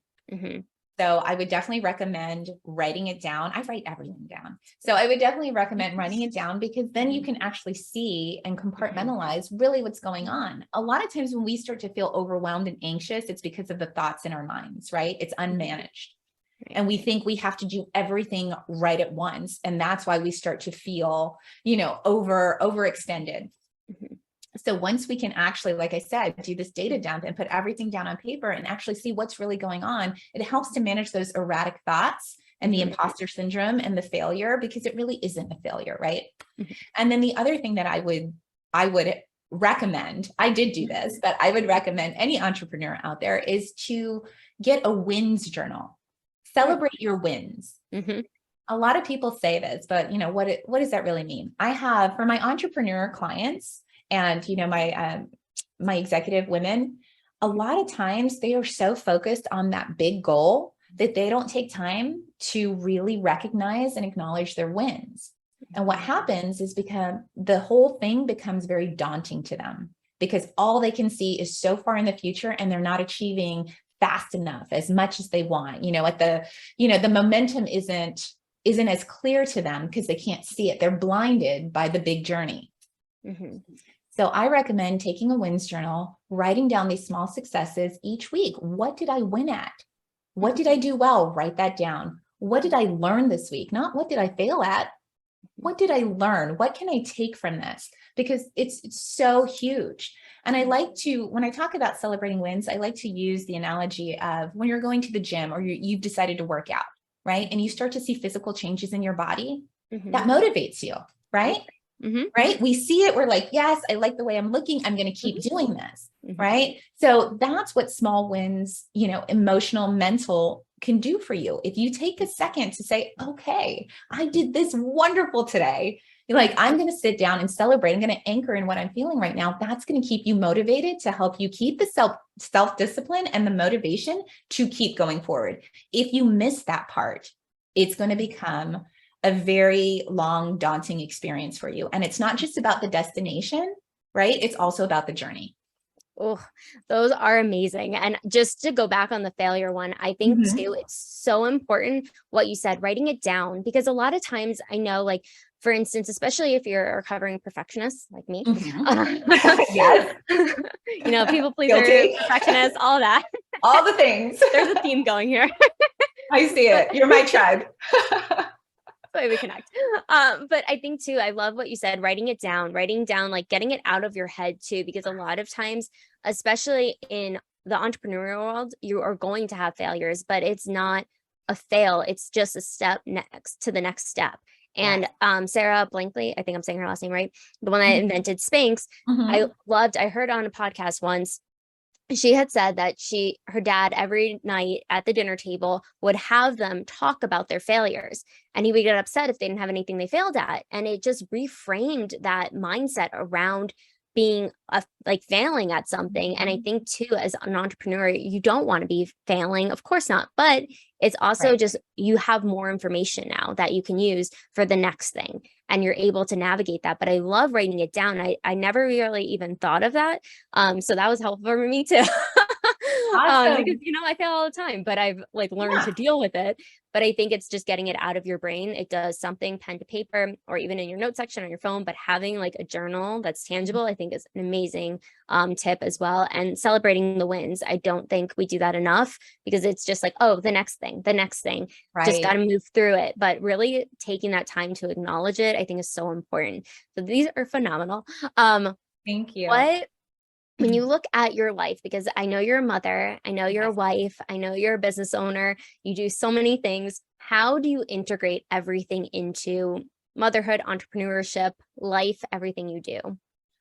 Speaker 2: So I would definitely recommend writing it down. I write everything down. So I would definitely recommend writing it down, because then you can actually see and compartmentalize really what's going on. A lot of times when we start to feel overwhelmed and anxious, it's because of the thoughts in our minds, right? It's unmanaged. And we think we have to do everything right at once. And that's why we start to feel, overextended. So once we can actually, like I said, do this data dump and put everything down on paper and actually see what's really going on, it helps to manage those erratic thoughts and the imposter syndrome and the failure, because it really isn't a failure, right? And then the other thing that I would recommend, I did do this, but I would recommend any entrepreneur out there is to get a wins journal. Celebrate your wins. A lot of people say this, but what does that really mean? I have, for my entrepreneur clients, and, my executive women, a lot of times they are so focused on that big goal that they don't take time to really recognize and acknowledge their wins. And what happens is the whole thing becomes very daunting to them, because all they can see is so far in the future and they're not achieving fast enough, as much as they want, the momentum isn't as clear to them because they can't see it. They're blinded by the big journey. So I recommend taking a wins journal, writing down these small successes each week. What did I win at? What did I do well? Write that down. What did I learn this week? Not what did I fail at? What did I learn? What can I take from this? Because it's so huge. And I like to, when I talk about celebrating wins, I like to use the analogy of when you're going to the gym or you've decided to work out, right? And you start to see physical changes in your body, that motivates you, right? Right? We see it. We're like, yes, I like the way I'm looking. I'm going to keep doing this. Right? So that's what small wins, emotional, mental can do for you. If you take a second to say, okay, I did this wonderful today. You're like, I'm going to sit down and celebrate. I'm going to anchor in what I'm feeling right now. That's going to keep you motivated, to help you keep the self-discipline and the motivation to keep going forward. If you miss that part, it's going to become a very long, daunting experience for you. And it's not just about the destination, right? It's also about the journey.
Speaker 1: Oh, those are amazing. And just to go back on the failure one, I think too, it's so important what you said, writing it down, because a lot of times I know, like, for instance, especially if you're a recovering perfectionist like me,
Speaker 2: yes,
Speaker 1: people pleaser, perfectionist, all that.
Speaker 2: All the things.
Speaker 1: There's a theme going here.
Speaker 2: I see it. You're my tribe.
Speaker 1: Way we connect. But I think too, I love what you said, writing down, like getting it out of your head too, because a lot of times, especially in the entrepreneurial world, you are going to have failures, but it's not a fail. It's just a step next to the next step. And Sarah Blankley, I think I'm saying her last name right, the one that
Speaker 2: Mhm.
Speaker 1: invented Spanx,
Speaker 2: Mhm.
Speaker 1: I heard on a podcast once, she had said that her dad every night at the dinner table would have them talk about their failures, and he would get upset if they didn't have anything they failed at, and it just reframed that mindset around being like failing at something. And I think too, as an entrepreneur, you don't want to be failing, of course not, but it's also
Speaker 2: Right.
Speaker 1: just you have more information now that you can use for the next thing, and you're able to navigate that. But I love writing it down. I never really even thought of that, so that was helpful for me too. Because
Speaker 2: Awesome.
Speaker 1: I fail all the time, but I've like learned
Speaker 2: Yeah.
Speaker 1: to deal with it. But I think it's just getting it out of your brain. It does something, pen to paper, or even in your note section on your phone. But having like a journal that's tangible, I think is an amazing tip as well. And celebrating the wins. I don't think we do that enough, because it's just like, oh, the next thing, just got
Speaker 2: Right.
Speaker 1: to move through it. But really taking that time to acknowledge it, I think is so important. So these are phenomenal.
Speaker 2: Thank you.
Speaker 1: What When you look at your life, because I know you're a mother, I know you're a
Speaker 2: Yes.
Speaker 1: wife, I know you're a business owner, you do so many things. How do you integrate everything into motherhood, entrepreneurship, life, everything you do?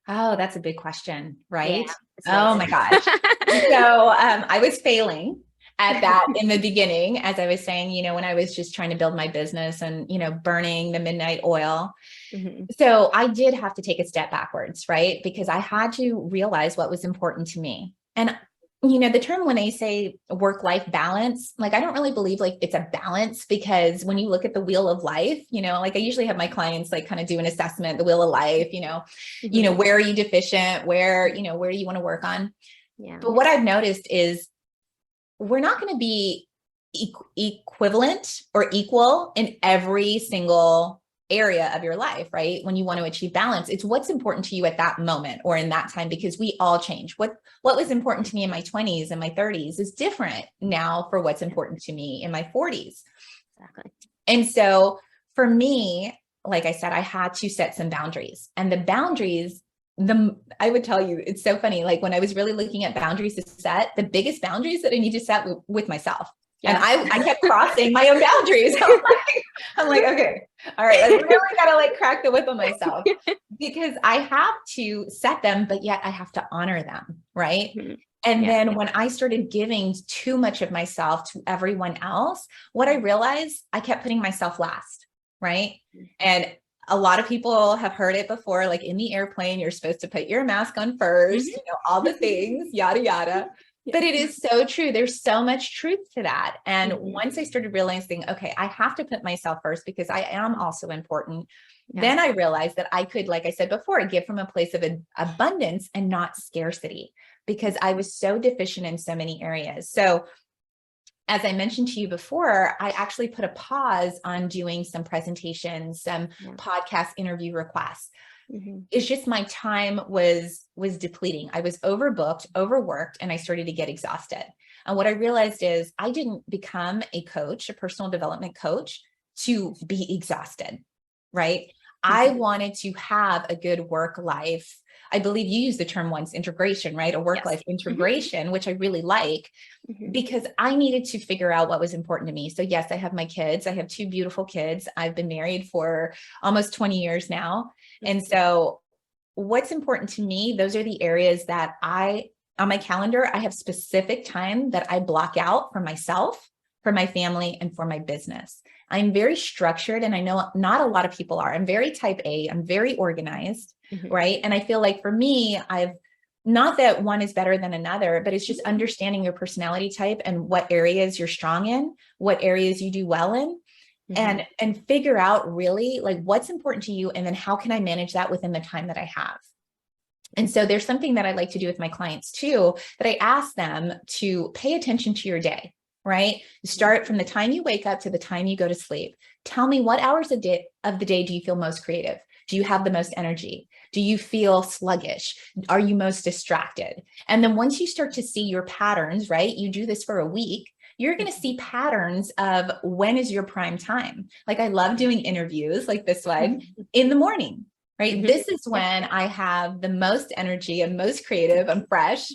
Speaker 2: Oh, that's a big question,
Speaker 1: Yeah,
Speaker 2: right?
Speaker 1: yes,
Speaker 2: Oh
Speaker 1: it
Speaker 2: my gosh.
Speaker 1: is.
Speaker 2: So I was failing at that in the beginning, as I was saying, when I was just trying to build my business and, burning the midnight oil.
Speaker 1: Mhm.
Speaker 2: So I did have to take a step backwards, right? Because I had to realize what was important to me. And the term when they say work-life balance, like I don't really believe like it's a balance, because when you look at the wheel of life, like I usually have my clients like kind of do an assessment, the wheel of life,
Speaker 1: Mhm.
Speaker 2: where are you deficient? Where do you want to work on?
Speaker 1: Yeah.
Speaker 2: But what I've noticed is we're not going to be equivalent or equal in every single area of your life, right? When you want to achieve balance, it's what's important to you at that moment or in that time, because we all change. What was important to me in my 20s and my 30s is different now for what's important to me in my 40s.
Speaker 1: Exactly.
Speaker 2: And so for me, like I said, I had to set some boundaries, and the boundaries, I would tell you, it's so funny. Like when I was really looking at boundaries to set, the biggest boundaries that I need to set with myself. And
Speaker 1: Yeah.
Speaker 2: I kept crossing my own boundaries. I'm like, okay, all right, I really got to like crack the whip on myself, because I have to set them, but yet I have to honor them. Right.
Speaker 1: Mhm.
Speaker 2: And
Speaker 1: Yeah.
Speaker 2: then when I started giving too much of myself to everyone else, what I realized, I kept putting myself last. Right. And a lot of people have heard it before, like in the airplane, you're supposed to put your mask on first,
Speaker 1: Mhm.
Speaker 2: all the things, yada, yada.
Speaker 1: Yeah.
Speaker 2: But it is so true. There's so much truth to that. And
Speaker 1: Mhm.
Speaker 2: once I started realizing, okay, I have to put myself first because I am also important.
Speaker 1: Yeah.
Speaker 2: Then I realized that I could, like I said before, give from a place of abundance and not scarcity, because I was so deficient in so many areas. So as I mentioned to you before, I actually put a pause on doing some presentations, some
Speaker 1: Yeah.
Speaker 2: podcast interview requests.
Speaker 1: Mhm.
Speaker 2: It's just my time was depleting. I was overbooked, overworked, and I started to get exhausted. And what I realized is I didn't become a coach, a personal development coach, to be exhausted, right? I
Speaker 1: Mhm.
Speaker 2: wanted to have a good work life. I believe you used the term once, integration, right? A work
Speaker 1: Yes.
Speaker 2: life
Speaker 1: Mhm.
Speaker 2: integration, which I really like,
Speaker 1: Mhm.
Speaker 2: because I needed to figure out what was important to me. So yes, I have my kids. I have two beautiful kids. I've been married for almost 20 years now. And so what's important to me, those are the areas that on my calendar, I have specific time that I block out for myself, for my family, and for my business. I'm very structured, and I know not a lot of people are. I'm very type A. I'm very organized,
Speaker 1: Mhm.
Speaker 2: right? And I feel like for me, I've not that one is better than another, but it's just understanding your personality type and what areas you're strong in, what areas you do well in,
Speaker 1: Mhm.
Speaker 2: and figure out really like what's important to you, and then how can I manage that within the time that I have. And so there's something that I like to do with my clients too, that I ask them to pay attention to your day, right? Start from the time you wake up to the time you go to sleep. Tell me, what hours of the day do you feel most creative? Do you have the most energy? Do you feel sluggish? Are you most distracted? And then once you start to see your patterns, right? You do this for a week, you're going to see patterns of when is your prime time. Like I love doing interviews like this one
Speaker 1: Mhm.
Speaker 2: in the morning, right?
Speaker 1: Mhm.
Speaker 2: This is
Speaker 1: Yeah.
Speaker 2: when I have the most energy and most creative and fresh,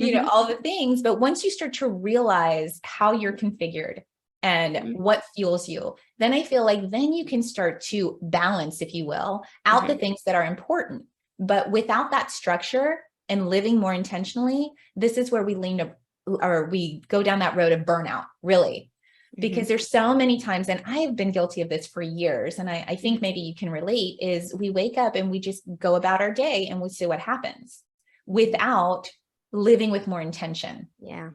Speaker 1: Mhm.
Speaker 2: all the things. But once you start to realize how you're configured, and what fuels you, then I feel like then you can start to balance, if you will, out the things that are important. But without that structure and living more intentionally, this is where we we go down that road of burnout, really. Because there's so many times, and I have been guilty of this for years, and I think maybe you can relate, is we wake up and we just go about our day and we see what happens without living with more intention.
Speaker 1: Yeah.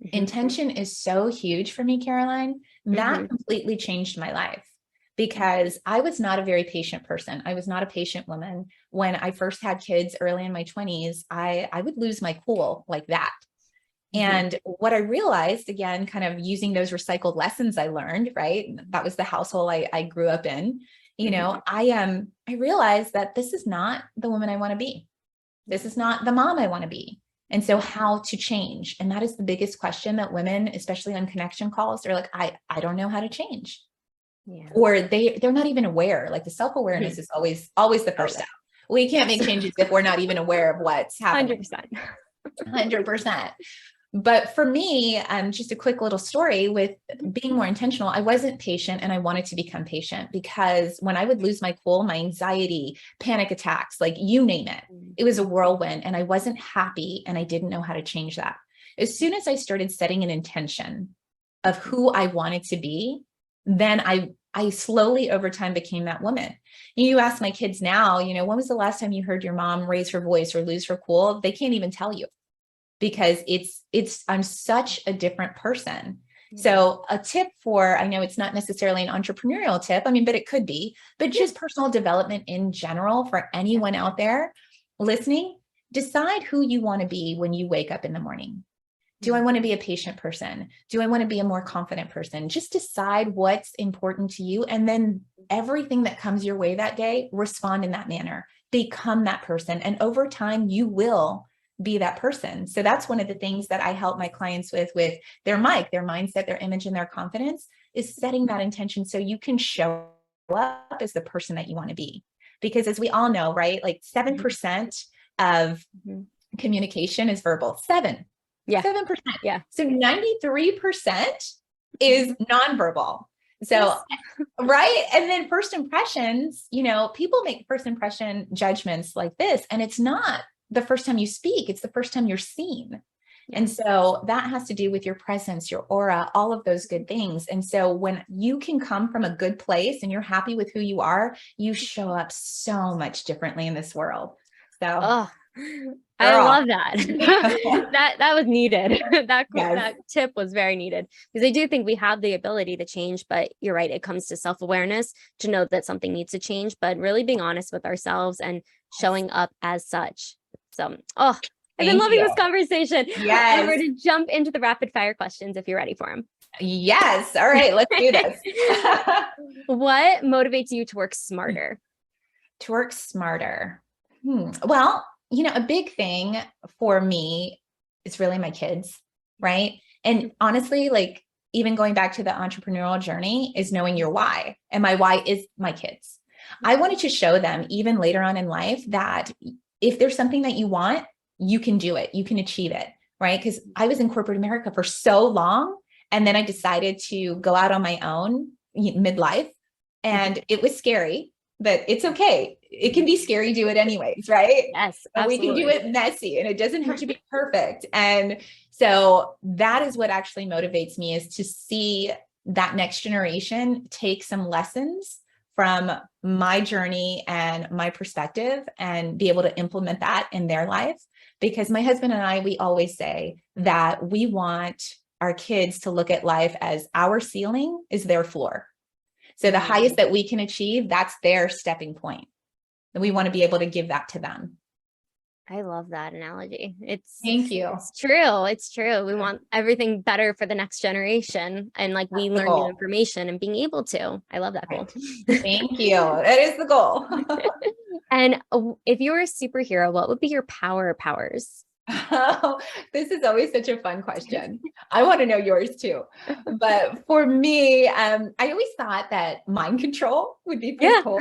Speaker 2: Intention is so huge for me, Caroline. That completely changed my life, because I was not a very patient person. I was not a patient woman. When I first had kids early in my 20s, I would lose my cool like that. And what I realized, again, kind of using those recycled lessons I learned, right? That was the household I grew up in. You know, I realized that this is not the woman I want to be. This is not the mom I want to be. And so how to change? And that is the biggest question that women, especially on connection calls, they're like, I don't know how to change. Yeah. Or they're not even aware. Like the self-awareness is always the first step. We can't make changes if we're not even aware of what's happening. 100%. But for me, just a quick little story with being more intentional. I wasn't patient, and I wanted to become patient, because when I would lose my cool, my anxiety, panic attacks, like you name it, it was a whirlwind, and I wasn't happy, and I didn't know how to change that. As soon as I started setting an intention of who I wanted to be, then I slowly over time became that woman. You ask my kids now, you know, when was the last time you heard your mom raise her voice or lose her cool? They can't even tell you, because I'm such a different person. So a tip I know it's not necessarily an entrepreneurial tip, I mean, but it could be, but just personal development in general for anyone out there listening, decide who you want to be when you wake up in the morning. Do I want to be a patient person? Do I want to be a more confident person? Just decide what's important to you. And then everything that comes your way that day, respond in that manner, become that person. And over time, you will be that person. So that's one of the things that I help my clients with their mindset, their image, and their confidence, is setting that intention so you can show up as the person that you want to be. Because as we all know, right, like 7% of communication is verbal. 7%. Yeah. So 93% is nonverbal. So, right. And then first impressions, you know, people make first impression judgments like this, and it's not the first time you speak, it's the first time you're seen. And so that has to do with your presence, your aura, all of those good things. And so when you can come from a good place and you're happy with who you are, you show up so much differently in this world. So
Speaker 1: I love that. that was needed. That tip was very needed, because I do think we have the ability to change, but you're right. It comes to self-awareness to know that something needs to change, but really being honest with ourselves and showing up as such. So, I've been loving this conversation.
Speaker 2: Yes.
Speaker 1: We're going to jump into the rapid fire questions if you're ready for them.
Speaker 2: Yes. All right, let's do this.
Speaker 1: What motivates you to work smarter?
Speaker 2: To work smarter. Well, you know, a big thing for me is really my kids, right? And honestly, like even going back to the entrepreneurial journey is knowing your why. And my why is my kids. I wanted to show them even later on in life that if there's something that you want, you can do it. You can achieve it, right? Because I was in corporate America for so long. And then I decided to go out on my own midlife. And it was scary, but it's okay. It can be scary, do it anyways, right?
Speaker 1: Yes,
Speaker 2: absolutely. We can do it messy, and it doesn't have to be perfect. And so that is what actually motivates me, is to see that next generation take some lessons from my journey and my perspective and be able to implement that in their life. Because my husband and I, we always say that we want our kids to look at life as our ceiling is their floor. So the highest that we can achieve, that's their stepping point. And we want to be able to give that to them.
Speaker 1: I love that analogy.
Speaker 2: Thank you.
Speaker 1: It's true. It's true. We want everything better for the next generation. And like we learn new information and being able to. I love that goal.
Speaker 2: Thank you. That is the goal.
Speaker 1: And if you were a superhero, what would be your powers?
Speaker 2: Oh, this is always such a fun question. I want to know yours too. But for me, I always thought that mind control would be pretty cool.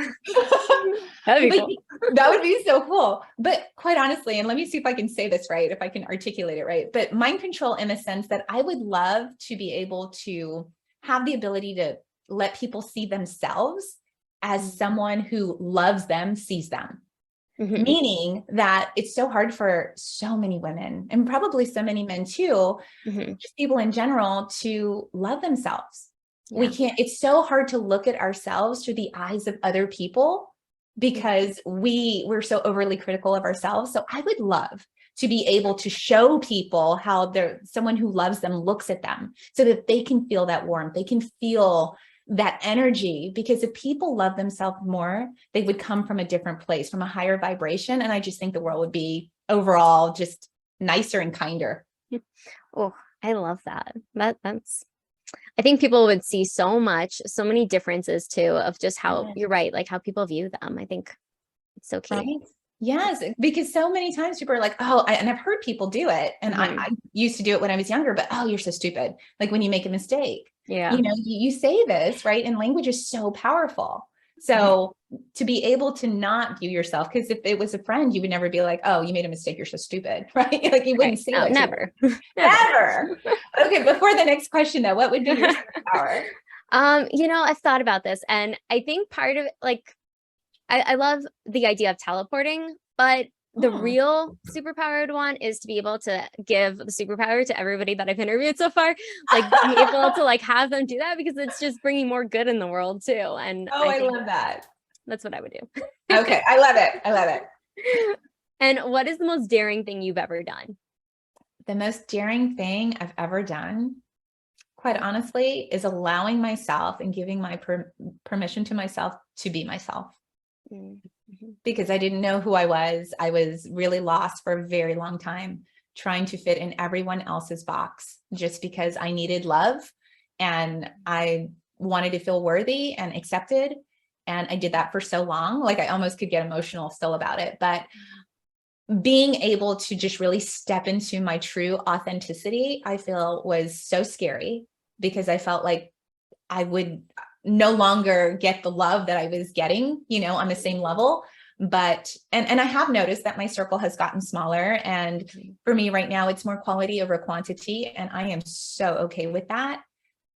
Speaker 1: That'd be cool.
Speaker 2: That would be so cool. But quite honestly, and let me see if I can say this right, if I can articulate it right, but mind control in the sense that I would love to be able to have the ability to let people see themselves as someone who loves them, sees them.
Speaker 1: Mhm.
Speaker 2: Meaning that it's so hard for so many women and probably so many men too,
Speaker 1: Mhm.
Speaker 2: just people in general, to love themselves. We
Speaker 1: Yeah.
Speaker 2: can't, it's so hard to look at ourselves through the eyes of other people because we're so overly critical of ourselves. So I would love to be able to show people how someone who loves them looks at them so that they can feel that warmth. They can feel that energy, because if people love themselves more, they would come from a different place, from a higher vibration. And I just think the world would be overall just nicer and kinder.
Speaker 1: Oh, I love that. That's I think people would see so many differences too of just how
Speaker 2: Yeah.
Speaker 1: you're right, like how people view them. I think it's so key.
Speaker 2: Right. Yes, because so many times people are like, oh, and I've heard people do it. And
Speaker 1: Mhm.
Speaker 2: I used to do it when I was younger, but oh, you're so stupid. Like when you make a mistake,
Speaker 1: Yeah.
Speaker 2: you say this, right? And language is so powerful.
Speaker 1: Mhm.
Speaker 2: So to be able to not view yourself, because if it was a friend, you would never be like, oh, you made a mistake, you're so stupid, right? Like you
Speaker 1: Right.
Speaker 2: wouldn't say
Speaker 1: No,
Speaker 2: that to
Speaker 1: never.
Speaker 2: them.
Speaker 1: Never.
Speaker 2: Never. Okay, before the next question though, what would be your superpower?
Speaker 1: I've thought about this and I think part of it, like I love the idea of teleporting, but the
Speaker 2: Oh,
Speaker 1: real superpowered one is to be able to give the superpower to everybody that I've interviewed so far, like being able to like have them do that because it's just bringing more good in the world too. And
Speaker 2: oh,
Speaker 1: I
Speaker 2: I
Speaker 1: think
Speaker 2: love that.
Speaker 1: that's what I would do.
Speaker 2: Okay, I love it. I love it.
Speaker 1: And what is the most daring thing you've ever done?
Speaker 2: The most daring thing I've ever done, quite honestly, is allowing myself and giving my permission to myself to be myself,
Speaker 1: Mhm.
Speaker 2: because I didn't know who I was. I was really lost for a very long time, trying to fit in everyone else's box just because I needed love and I wanted to feel worthy and accepted. And I did that for so long, like I almost could get emotional still about it. But being able to just really step into my true authenticity, I feel was so scary because I felt like I would no longer get the love that I was getting, on the same level. But, and I have noticed that my circle has gotten smaller. And
Speaker 1: Mhm.
Speaker 2: for me right now, it's more quality over quantity. And I am so okay with that.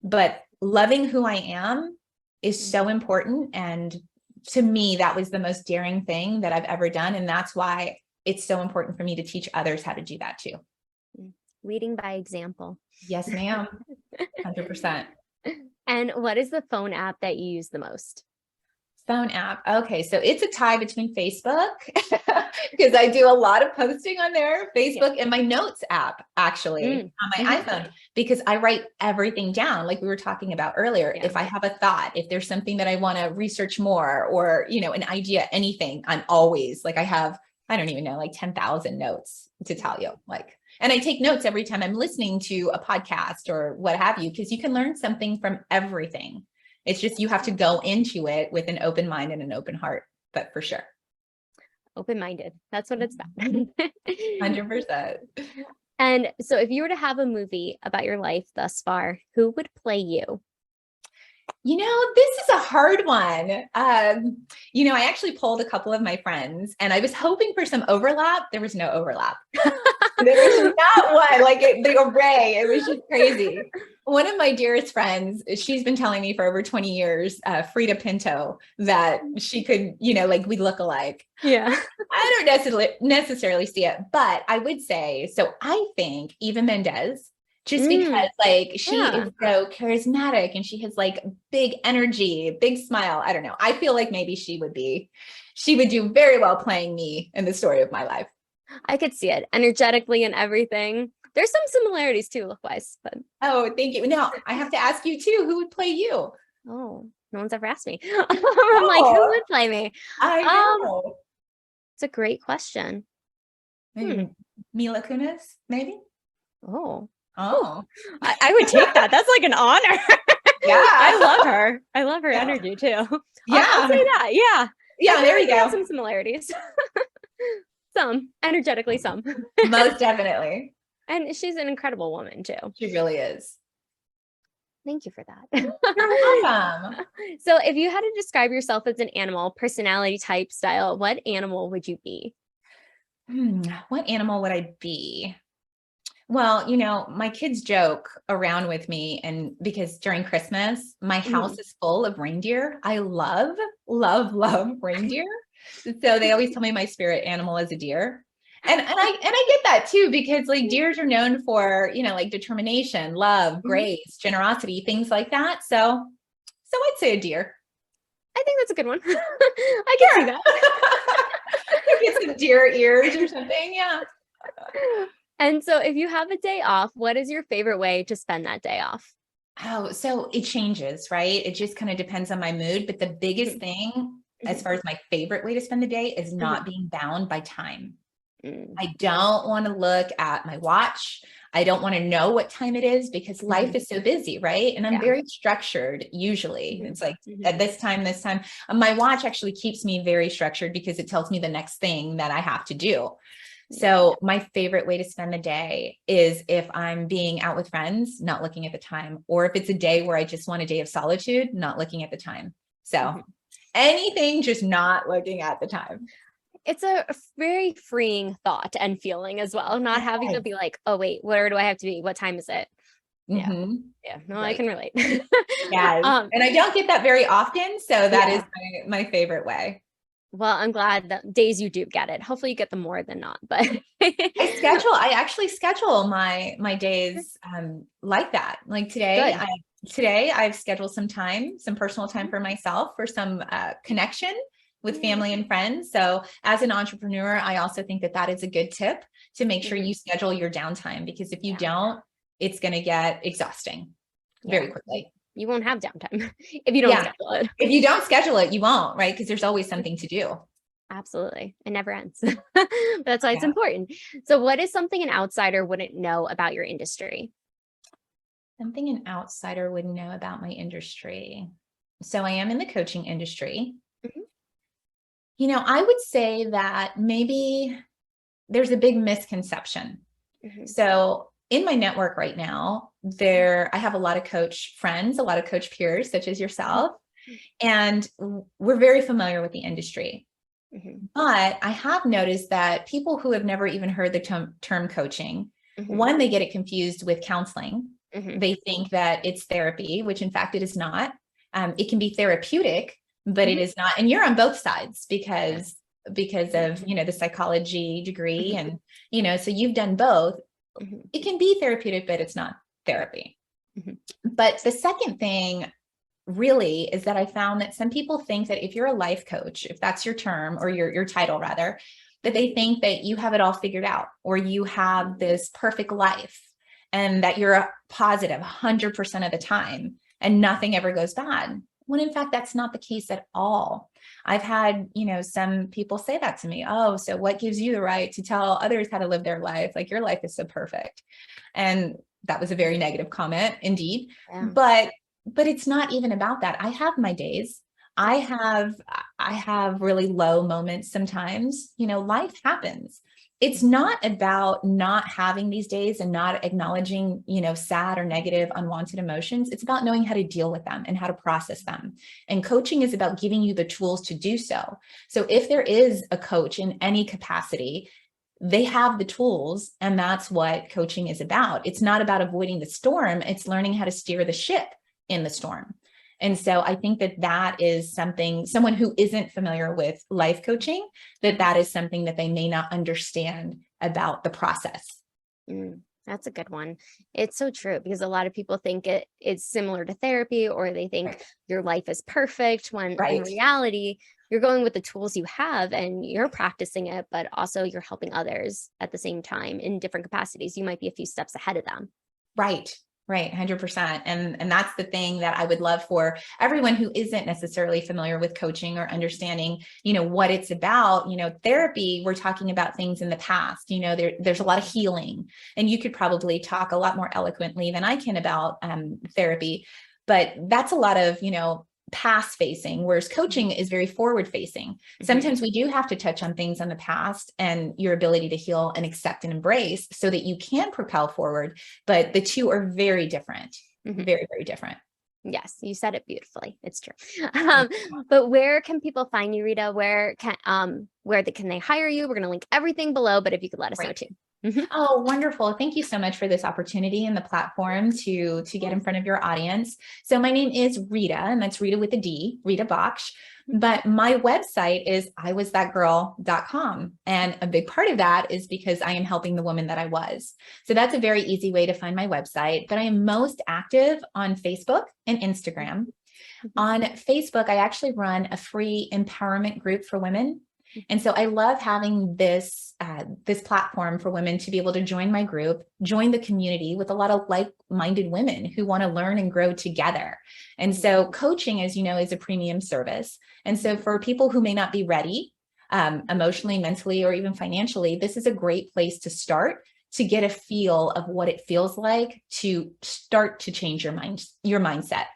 Speaker 2: But loving who I am is so important. And to me, that was the most daring thing that I've ever done. And that's why it's so important for me to teach others how to do that too.
Speaker 1: Leading by example.
Speaker 2: Yes, ma'am. 100%.
Speaker 1: And what is the phone app that you use the most?
Speaker 2: Phone app. Okay. So it's a tie between Facebook because I do a lot of posting on there, Facebook, and my notes app actually on my
Speaker 1: Mhm.
Speaker 2: iPhone, because I write everything down. Like we were talking about earlier,
Speaker 1: Yeah.
Speaker 2: if I have a thought, if there's something that I want to research more or, an idea, anything, I'm always like, I don't even know, like 10,000 notes to tell you, and I take notes every time I'm listening to a podcast or what have you, because you can learn something from everything. It's just, you have to go into it with an open mind and an open heart, but for sure.
Speaker 1: Open-minded. That's what it's about.
Speaker 2: 100%.
Speaker 1: And so if you were to have a movie about your life thus far, who would play you?
Speaker 2: This is a hard one. I actually polled a couple of my friends and I was hoping for some overlap. There was no overlap. There was not one, like the array. It was just crazy. One of my dearest friends, she's been telling me for over 20 years, Frida Pinto, that she could, like we look alike.
Speaker 1: Yeah.
Speaker 2: I don't necessarily see it, but I would say, so I think Eva Mendes, just because like she
Speaker 1: Yeah.
Speaker 2: is so charismatic and she has like big energy, big smile. I don't know. I feel like maybe she would do very well playing me in the story of my life.
Speaker 1: I could see it energetically and everything. There's some similarities too, look-wise, but
Speaker 2: Oh, thank you. Now I have to ask you too, who would play you?
Speaker 1: oh, no one's ever asked me. I'm like, who
Speaker 2: Oh,
Speaker 1: would play me?
Speaker 2: I know.
Speaker 1: It's a great question.
Speaker 2: Maybe Mila Kunis, maybe?
Speaker 1: Oh,
Speaker 2: Oh,
Speaker 1: I would take that. That's like an honor.
Speaker 2: yeah.
Speaker 1: I love her. I love her
Speaker 2: Yeah.
Speaker 1: energy too.
Speaker 2: Yeah.
Speaker 1: I'll say that. Yeah.
Speaker 2: Yeah, there you go.
Speaker 1: Some similarities. Some energetically, some.
Speaker 2: Most definitely.
Speaker 1: And she's an incredible woman too.
Speaker 2: She really is.
Speaker 1: Thank you for that.
Speaker 2: You're welcome.
Speaker 1: So if you had to describe yourself as an animal, personality type, style, what animal would you be?
Speaker 2: What animal would I be? Well, my kids joke around with me, and because during Christmas, my house
Speaker 1: Mhm.
Speaker 2: is full of reindeer. I love, love, love reindeer. So they always tell me my spirit animal is a deer. And I get that too, because like deers are known for, like determination, love,
Speaker 1: Mhm.
Speaker 2: grace, generosity, things like that. So I'd say a deer.
Speaker 1: I think that's a good one. I can see
Speaker 2: Sure.
Speaker 1: that.
Speaker 2: Get some deer ears or something. Yeah.
Speaker 1: And so if you have a day off, what is your favorite way to spend that day off?
Speaker 2: Oh, so it changes, right? It just kind of depends on my mood. But the biggest
Speaker 1: Mhm,
Speaker 2: thing, as
Speaker 1: mhm,
Speaker 2: far as my favorite way to spend the day, is
Speaker 1: mhm,
Speaker 2: not being bound by time.
Speaker 1: mm,
Speaker 2: I don't want to look at my watch. I don't want to know what time it is because life
Speaker 1: mhm.
Speaker 2: is so busy, right? And I'm
Speaker 1: Yeah.
Speaker 2: very structured usually.
Speaker 1: Mhm,
Speaker 2: It's like
Speaker 1: mhm.
Speaker 2: at this time, this time. My watch actually keeps me very structured because it tells me the next thing that I have to do.
Speaker 1: Yeah.
Speaker 2: So my favorite way to spend the day is if I'm being out with friends, not looking at the time, or if it's a day where I just want a day of solitude, not looking at the time. So
Speaker 1: Mhm.
Speaker 2: anything, just not looking at the time.
Speaker 1: It's a very freeing thought and feeling as well, not having to
Speaker 2: Yes.
Speaker 1: be like, oh, wait, where do I have to be? What time is it? Yeah.
Speaker 2: Mhm.
Speaker 1: Yeah. No, I
Speaker 2: Right.
Speaker 1: can relate.
Speaker 2: Yes.
Speaker 1: Um,
Speaker 2: And I don't get that very often. So that is
Speaker 1: yeah.
Speaker 2: my favorite way.
Speaker 1: Well, I'm glad that days you do get it. Hopefully you get them more than not, but
Speaker 2: I actually schedule my days like that. Like
Speaker 1: good.
Speaker 2: today I've scheduled some personal time
Speaker 1: Mhm.
Speaker 2: for myself for some connection with
Speaker 1: Yeah.
Speaker 2: family and friends. So as an entrepreneur, I also think that that is a good tip to make sure
Speaker 1: Mhm.
Speaker 2: you schedule your downtime, because if you
Speaker 1: Yeah.
Speaker 2: don't, it's going to get exhausting very
Speaker 1: Yeah.
Speaker 2: quickly.
Speaker 1: You won't have downtime if you don't
Speaker 2: Yeah.
Speaker 1: schedule it.
Speaker 2: If you don't schedule it, you won't, right? Because there's always something to do.
Speaker 1: Absolutely. It never ends. That's why it's
Speaker 2: Yeah.
Speaker 1: important. So what is something an outsider wouldn't know about your industry?
Speaker 2: Something an outsider would know about my industry. So I am in the coaching industry.
Speaker 1: Mhm,
Speaker 2: I would say that maybe there's a big misconception.
Speaker 1: mhm,
Speaker 2: So in my network right now, I have a lot of coach friends, a lot of coach peers, such as
Speaker 1: mhm,
Speaker 2: yourself, and we're very familiar with the industry.
Speaker 1: mhm,
Speaker 2: But I have noticed that people who have never even heard the term coaching,
Speaker 1: mhm,
Speaker 2: one, they get it confused with counseling.
Speaker 1: mhm,
Speaker 2: They think that it's therapy, which in fact it is not. It can be therapeutic, but it
Speaker 1: mhm.
Speaker 2: is not. And you're on both sides
Speaker 1: Yeah.
Speaker 2: because
Speaker 1: Mhm,
Speaker 2: of the psychology degree,
Speaker 1: mhm,
Speaker 2: and so you've done both.
Speaker 1: mhm,
Speaker 2: It can be therapeutic, but it's not therapy.
Speaker 1: mhm,
Speaker 2: But the second thing really is that I found that some people think that if you're a life coach, if that's your term or your title rather, that
Speaker 1: mhm.
Speaker 2: they think that you have it all figured out or you have this perfect life and that you're a positive 100% of the time and nothing ever goes bad. When in fact, that's not the case at all. I've had, some people say that to me. Oh, so what gives you the right to tell others how to live their life? Like your life is so perfect. And that was a very negative comment indeed.
Speaker 1: Yeah.
Speaker 2: But it's not even about that. I have my days. I have I have really low moments sometimes. Life happens. It's not about not having these days and not acknowledging, sad or negative, unwanted emotions. It's about knowing how to deal with them and how to process them. And coaching is about giving you the tools to do so. So if there is a coach in any capacity, they have the tools, and that's what coaching is about. It's not about avoiding the storm. It's learning how to steer the ship in the storm. And so I think that that is something, someone who isn't familiar with life coaching, that is something that they may not understand about the process.
Speaker 1: That's a good one. It's so true because a lot of people think it's similar to therapy or they think
Speaker 2: Right.
Speaker 1: your life is perfect when in
Speaker 2: Right.
Speaker 1: reality, you're going with the tools you have and you're practicing it, but also you're helping others at the same time in different capacities. You might be a few steps ahead of them.
Speaker 2: Right. Right. 100%. And that's the thing that I would love for everyone who isn't necessarily familiar with coaching or understanding, what it's about. Therapy, we're talking about things in the past. There's a lot of healing, and you could probably talk a lot more eloquently than I can about therapy, but that's a lot of, past facing, whereas
Speaker 1: Mhm,
Speaker 2: coaching is very forward facing.
Speaker 1: mhm,
Speaker 2: Sometimes we do have to touch on things in the past and your ability to heal and accept and embrace so that you can propel forward. But the two are very different,
Speaker 1: mhm.
Speaker 2: very, very different.
Speaker 1: Yes, you said it beautifully. It's true.
Speaker 2: Thank
Speaker 1: Um, but where can people find you, Rita? Can they hire you? We're gonna link everything below, but if you could let us know
Speaker 2: Great.
Speaker 1: too. Mhm.
Speaker 2: Oh, wonderful. Thank you so much for this opportunity and the platform to get in front of your audience. So my name is Rida, and that's Rida with a D, Rida Baksh. But my website is iwasthatgirl.com. And a big part of that is because I am helping the woman that I was. So that's a very easy way to find my website. But I am most active on Facebook and Instagram. On Facebook, I actually run a free empowerment group for women. And so I love having this platform for women to be able to join my group, join the community with a lot of like-minded women who want to learn and grow together. And so coaching, as you know, is a premium service. And so for people who may not be ready emotionally, mentally, or even financially, this is a great place to start to get a feel of what it feels like to start to change your mindset.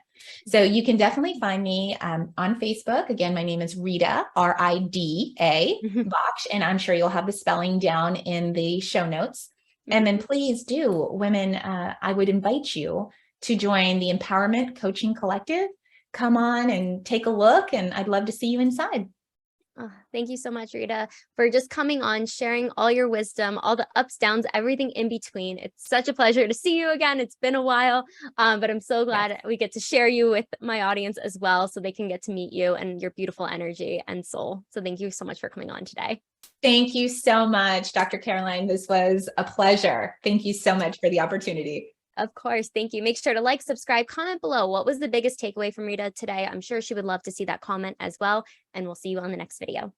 Speaker 2: So you can definitely find me on Facebook. Again, my name is Rida, R-I-D-A, Baksh, and I'm sure you'll have the spelling down in the show notes. And then please do, women, I would invite you to join the Empowerment Coaching Collective. Come on and take a look, and I'd love to see you inside.
Speaker 1: Oh, thank you so much, Rita, for just coming on, sharing all your wisdom, all the ups, downs, everything in between. It's such a pleasure to see you again. It's been a while, but I'm so glad we get to share you with my audience as well, so they can get to meet you and your beautiful energy and soul. So thank you so much for coming on today.
Speaker 2: Thank you so much, Dr. Caroline. This was a pleasure. Thank you so much for the opportunity.
Speaker 1: Of course. Thank you. Make sure to like, subscribe, comment below. What was the biggest takeaway from Rita today? I'm sure she would love to see that comment as well. And we'll see you on the next video.